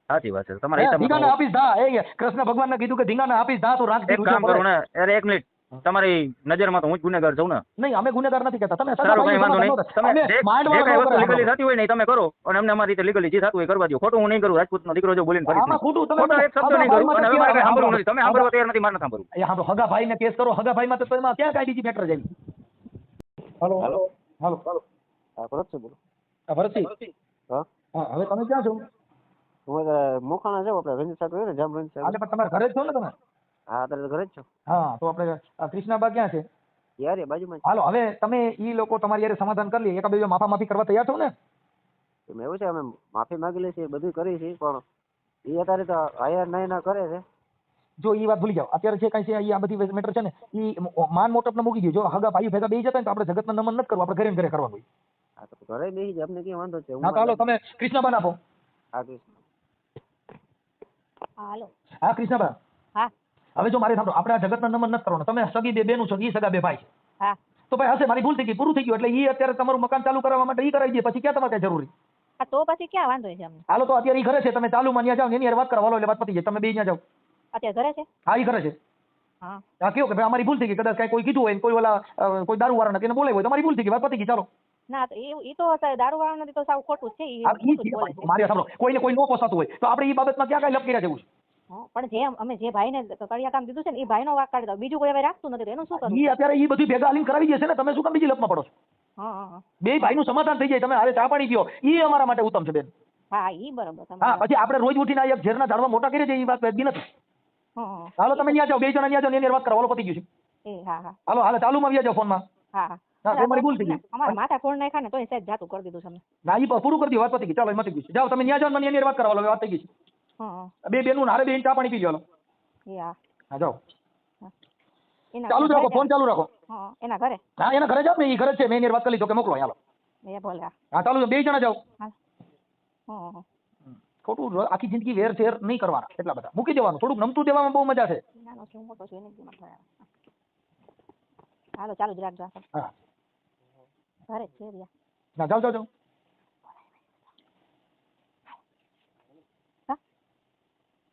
સાચી વાત છે તમારે. ધીંગાને આપીશ ધા. એ કૃષ્ણ ભગવાનને કીધું કે ધીંગાને આપીશ ધા, તું રાખ. એક કામ કરો ને, અરે 1 મિનિટ, તમારી નજરમાં તો હું જ ગુનેગાર છું ને? નહીં, અમે ગુનેગાર નથી કહેતા. તમે સારું, કઈ વાંધો નહીં. તમે જે કઈ વસ્તુ લીગલી થતી હોય ને તમે કરો અને અમને અમારી રીતે લીગલી જે થતું હોય કરવા દો. ખોટું હું નહીં કરું. રાજપૂતનો દીકરો જો બોલીને ફરી ખોટો એક શબ્દ નહીં કરું. અને હવે મારે કઈ સાંભળવું નથી. તમે સાંભળવા તૈયાર નથી, મારે નથી સાંભળવું. એ સાંભળો, હગા ભાઈને કેસ કરો. હગા ભાઈમાં તો એમાં ક્યાં કાંઈ બીજી મેટર જાય? હાલો હાલો હાલો હાલો. હા, ભરત છે, બોલો. ભરતસિંહ, હા હા, હવે તમે ક્યાં છો? હું મોખાણા જાઉં, આપણે રંજીત સાહેબ હોય ને, જામ રંજીત સાહેબ. આજે પણ તમારે ઘરે જ છો ને તમે? હા, અત્યારે ઘરે જ છો. હા, તો આપણે કૃષ્ણાબા ક્યાં છે? યાર એ બાજુમાં. હાલો, હવે તમે ઈ લોકો તમારી યારે સમાધાન કરી લે. એકાબીજો માફી કરવા તૈયાર છો ને? એવું છે, અમે માફી માંગી લઈએ છીએ, બધું કરી છે, પણ એ અત્યારે તો આયા ના કરે છે. જો ઈ વાત ભૂલી જાઓ. અત્યારે જે કઈ છે આ બધી મેટર છે ને, ઈ માન મોટપ મૂકી દો. જો હગા ભાઈ ભેગા બેસી જતા ને તો આપણે જગતમાં નમન નથી કરવું, આપણે ઘરે ને ઘરે કરવાનું. હા, તો ઘરે બેસી જાય, અમને ક્યાં વાંધો છે? હા, તો હાલો તમે કૃષ્ણબા આપો. હા, કૃષ્ણ. હાલો. હા, કૃષ્ણબા. હા. હવે જો મારે સાંભળો, આપણે આ જગતના નમન નથી કરવાનું. તમે સગી બે બેનું છો, ઈ સગા બે ભાઈ છે. હા. તો ભાઈ હશે, મારી ભૂલ થઈ ગઈ, પૂરું થઈ ગયું. એટલે ઈ અત્યારે તમારું મકાન ચાલુ કરવા માટે ઈ કરાવી દે, પછી ક્યાં તમારે કઈ જરૂરી? હા, તો પછી ક્યાં વાંધો છે અમને? હાલો, તો અત્યારે ઈ ઘરે છે, તમે ચાલુ માં ત્યાં જાઓ, એની હારે વાત કરવા એટલે વાત પતી જાય. તમે બે ત્યાં જાઓ. અત્યારે ઘરે છે? હા, ઈ ઘરે છે. હા. હા, કેવું કે ભાઈ અમારી ભૂલ થઈ ગઈ, કદાચ કઈ કોઈ કીધું હોય, કોઈ ઓલા કોઈ દારૂ વાળા એને બોલાવ્યો હોય, તો અમારી ભૂલ થઈ ગઈ, વાત પતી ગઈ, ચાલો. ના, તો ઈ તો દારૂ વાળા નથી, તો સાવ ખોટું છે. મારી સાંભળો, કોઈને કોઈ નો પોસાતું હોય તો આપણે ઈ બાબતમાં ક્યાં કઈ લપ કર્યા જેવું છે? પણ જે અમે જે ભાઈને કડિયા કામ દીધું છે ને, એ ભાઈનો વાક કાઢી દો. બીજું કોઈ હવે રાખતું નથી, એનું શું કરવું? ઈ અત્યારે ઈ બધું ભેગા આલીને કરાવી દેશે ને, તમે શું કામ બીજી લપમાં પડો છો? હા. બે ભાઈનું સમાધાન થઈ જાય, તમે હારે ચા પાણી પીઓ, ઈ અમારા માટે ઉત્તમ છે બેન. હા, ઈ બરાબર. હા, પછી આપણે રોજ ઉઠીને એક ઝેરના ઝાડવા મોટા કરીએ છીએ, ઈ વાત વેદબી નથી. હાલો, તમે ત્યાં જાઓ, બે જણા ત્યાં જાઓ, એની વાત કરો, હાલો, પતી ગયું છે. હા. હાલો, ચાલુમાં વ્યા જાઓ ફોનમાં. હા. તમારી ભૂલ થઈ ગઈ. અમારા માથા ફોન નાખ્યા ને તો એ સાહેબ જાતું કરી દીધું છે. ના, ઈ પૂરું કરી દો, વાત પતી ગઈ, ચાલો, મતી ગયું. જાઓ તમે ત્યાં જાઓ, મને એની વાત કરવા, વાત થઈ ગઈ છે. બે બેનું હારે બેન ચા પાણી પી લો. હા, જાઓ. ચાલુ રાખો, ફોન ચાલુ રાખો. એના ઘરે? હા, એના ઘરે જાઓ ને, એ ઘરે છે, મેં એની વાત કરી લીધો કે મોકલો. હાલો, હા, ચાલુ, બે જણા જાઓ. ખોટું આખી જિંદગી વેર શેર નહીં કરવાના, એટલા બધા મૂકી દેવાનું. થોડુંક નમતું દેવામાં બહુ મજા છે. હાલો, ચાલુ જ રાખજો. હા, ઘરે છે રિયા. ના, જાઓ જાઓ.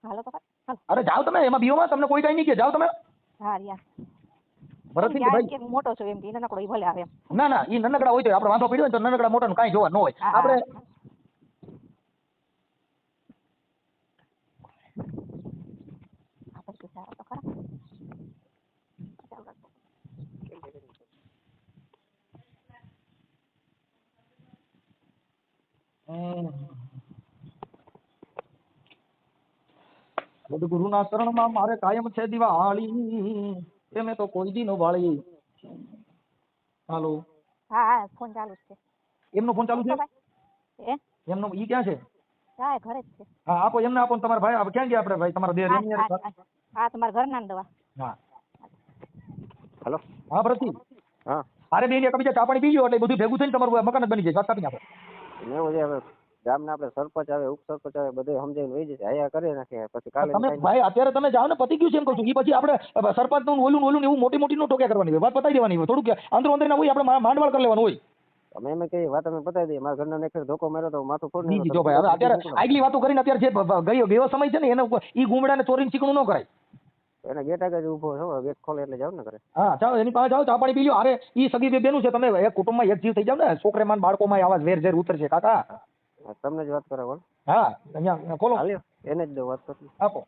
હાલો તો અરે જાઓ તમે, એમાં બીઓમાં તમને કોઈ કઈ નહીં કે, જાઓ તમે. હા રિયા. ભરતસિંહ ભાઈ કે મોટો છો એમ કે નાનકડો ઈ ભલે આવે એમ. ના, ઈ નાનકડા હોય તો આપણે વાંધો પડ્યો હોય તો નાનકડા મોટાનું કાંઈ જોવા ન હોય. આપણે સદગુરુના શરણમાં મારે કાયમ છે દિવાળી એમે તો કોઈ દી નો વાળી. હાલો હા હા ફોન ચાલુ જ છે. એમનો ફોન ચાલુ છે? એ એમનો ઈ ક્યાં છે? હા ઘરે જ છે. હા આપો એમને આપો ને તમારા ભાઈ હવે ક્યાં ગયા આપણે ભાઈ તમારા દેર એમની હારે? હા તમારા ઘરના ને દવા. હા હેલો. હા ભરતજી. હા. અરે બેન એક બીજા ચા પાણી પીજો એટલે બધું ભેગું થઈને તમારું મકાન જ બની જાય. વાત કાપી નાખો. એવું છે હવે ગામના આપણે સરપંચ આવે ઉપસરપંચ આવે બધે સમજાવીને વહી જશે. આયા કરી નાખે પછી કાલે તમે ભાઈ અત્યારે તમે જાઓ ને પતી ગયું છે એમ કહું છું. ઈ પછી આપણે સરપંચ નું ઓલું એવું મોટી મોટી નો ટોક્યા કરવાની હોય. વાત પતાવી દેવાની હોય. થોડુંક અંદરો અંદર ના હોય આપણે માંડવાળ કરી લેવાનું હોય. અમે એમ કઈ વાત અમે પતાવી દઈએ. મારા ઘરના ને ધોકો માર્યો તો માથું ફોડી બીજી જો ભાઈ હવે અત્યારે આગલી વાતો કરીને અત્યારે જે ગયો સમય છે ને એને ઈ ગુમડા ને ચોરીને ચીકણું ન કરાય. એને ગેટ આગળ ઉભો છો ગેટ ખોલે એટલે જાવ ને કરે. હા ચાલો એની પાસે જાઓ ચા પાણી પી લો. અરે ઈ સગી બેનું છે તમે એક કુટુંબમાં એક જીવ થઈ જાવ ને છોકરેમાં બાળકોમાં આવા ઝેર ઝેર ઉતરશે કાકા. તમને જ વાત કરે બોલ. હા અહીંયા ખોલો હાલ્યો એને જ દો વાત કરી આપો.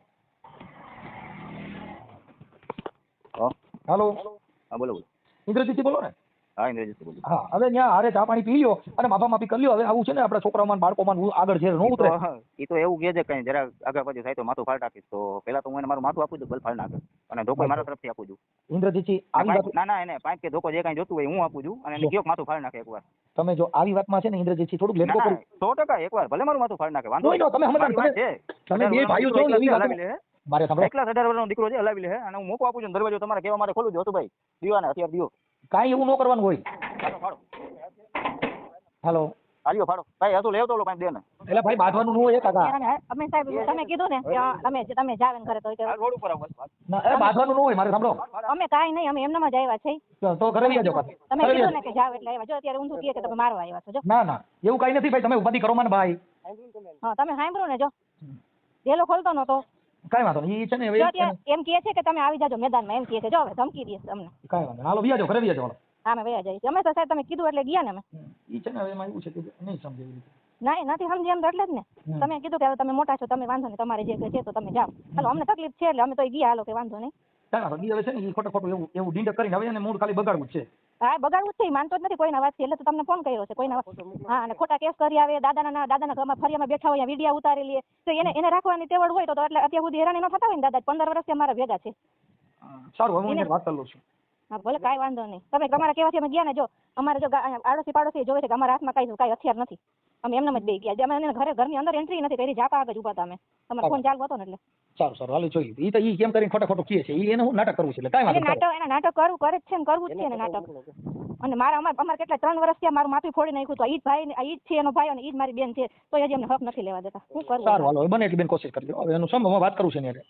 હાલો હા બોલો બોલો. ઇન્દ્રજીત બોલો ને? હા ઇન્દ્રજીત બોલું. હા હવે ત્યાં હારે ચા પાણી પી લ્યો અને માફા માફી કરી લ્યો. હવે આવું છે ને આપણા છોકરાઓમાં બાળકોમાં આગળ ઝેર ન ઉતરે. એ તો એવું કહે છે કઈ જરા આગળ પાછું થાય તો માથું ફાડ નાખીશ. તો પેલા તો હું એને મારું માથું આપું છું, બલ ફાડ નાખે અને ધોકો મારા તરફથી આપું છું. ઇન્દ્રજીતજી આવી વાત ના એને પાઇપ કે ધોકો જે કઈ જોતું હોય હું આપું છું અને એને કયો માથું ફાડ નાખે એકવાર. તમે જો આવી વાતમાં છે ને ઇન્દ્રજીતજી થોડુંક લેટકો કરો. 100% એકવાર ભલે મારું માથું ફાડ નાખે વાંધો નહીં. તમે સમજતા તમે બે ભાઈઓ છો એવી વાત મારે સાંભળો. એકલા 18 વર્ષનો દીકરો છે હલાવી લે અને હું મોકો આપું છું દરવાજો તમારે કેવા મારે ખોલું જોતું ભાઈ દીવાના હથિયાર દીવો કાંઈ એવું ન કરવાનું હોય. ફાડો હાલો હાલ્યો ફાડો ભાઈ હતું લેવતો લો પાંચ દે ને એટલે ભાઈ બાંધવાનું ન હોય કાકા. અમે સાહેબ તમે કીધું ને કે તમે જાવે ને ઘરે તો આ રોડ ઉપર આવો બસ. ના એ બાંધવાનું ન હોય મારે સાંભળો. અમે કાંઈ નહીં અમે એમનામાં જ આવ્યા છે. તો ઘરે આવજો પાછા. તમે કીધું ને કે જાવ એટલે આવ્યા. જો અત્યારે ઊંધું કહે કે તમે મારવા આવ્યા છો. જો ના ના એવું કાંઈ નથી ભાઈ. તમે ઉપાધિ કરો મને ભાઈ. હા તમે સાંભળો ને જો ડેલો ખોલતો નતો કાંઈ વાંધો નહીં. ઈ છે ને હવે જો અત્યારે એમ કહે છે કે તમે આવી જાજો મેદાનમાં. એમ કહે છે જો હવે ધમકી દે તમને. કાંઈ વાંધો નહીં. હાલો વ્યાજો ઘરે વ્યાજો. હા અમે વયા જઈએ. અમે તો સાહેબ તમે કીધું એટલે ગયા ને અમે. ઈ છે ને હવે એમાં એવું છે કે નહીં સમજે એવી રીતે. ના નથી સમજી એમ તો એટલે જ ને તમે કીધું કે હવે તમે મોટા છો તમે વાંધો નહીં તમારે જે છે તો તમે જાઓ. હાલો અમને તકલીફ છે એટલે અમે તો ગયા. હાલો કે વાંધો નહીં. કાંઈ વાંધો નહીં. હવે છે ને ઈ ખોટું એવું ડીંડક કરીને હવે એને મૂળ ખાલી બગાડવું જ છે. હા બગાડવું જ છે. માનતો જ નથી કોઈના વાત છે એટલે તો તમને ફોન કર્યો છે. કોઈના હા અને ખોટા કેસ કરી આવે. દાદાના ઘરમાં ફરિયામાં બેઠા હોય વિડીયા ઉતારેલી તો એને રાખવાની તેવડ હોય તો એટલે અત્યાર સુધી હેરાની ન થતા હોય ને. દાદા 15 વર્ષથી અમારા ભેગા છે. સારું હવે હું વાત કરી લઉં છું. હા ભલે કાંઈ વાંધો નહીં. તમે તમારા કહેવાથી અમે ગયા ને જો અમારે જો આડોશી પાડોશી જોવે છે કે અમારા હાથમાં કાંઈ હથિયાર નથી. અમે એમને જ બે ગયા. અમે એને ઘરની અંદર એન્ટ્રી નથી કરી. જાપા આગળ ઉભા હતા અમે. તમારો ફોન ચાલુ હતો ને એટલે સારું હાલો જોઈએ. ઈ તો ઈ કેમ કરીને ખોટું કહે છે. ઈ એને હું નાટક કરવું છે એટલે કાંઈ વાંધો નહીં. એના નાટક કરે જ છે ને કરવું જ છે ને નાટક. અને અમારે કેટલા 3 વર્ષ થયા મારું માથું ફોડી નાખ્યું. તો ઈ જ ભાઈ ઈ જ છે એનો ભાઈ અને ઈ જ મારી બેન છે તો હજી અમને હક નથી લેવા દેતા. શું કરવું? સારું હાલો બને એટલી બેન કોશિશ કરજો. હવે એનું સંભવ વાત કરું છે ને.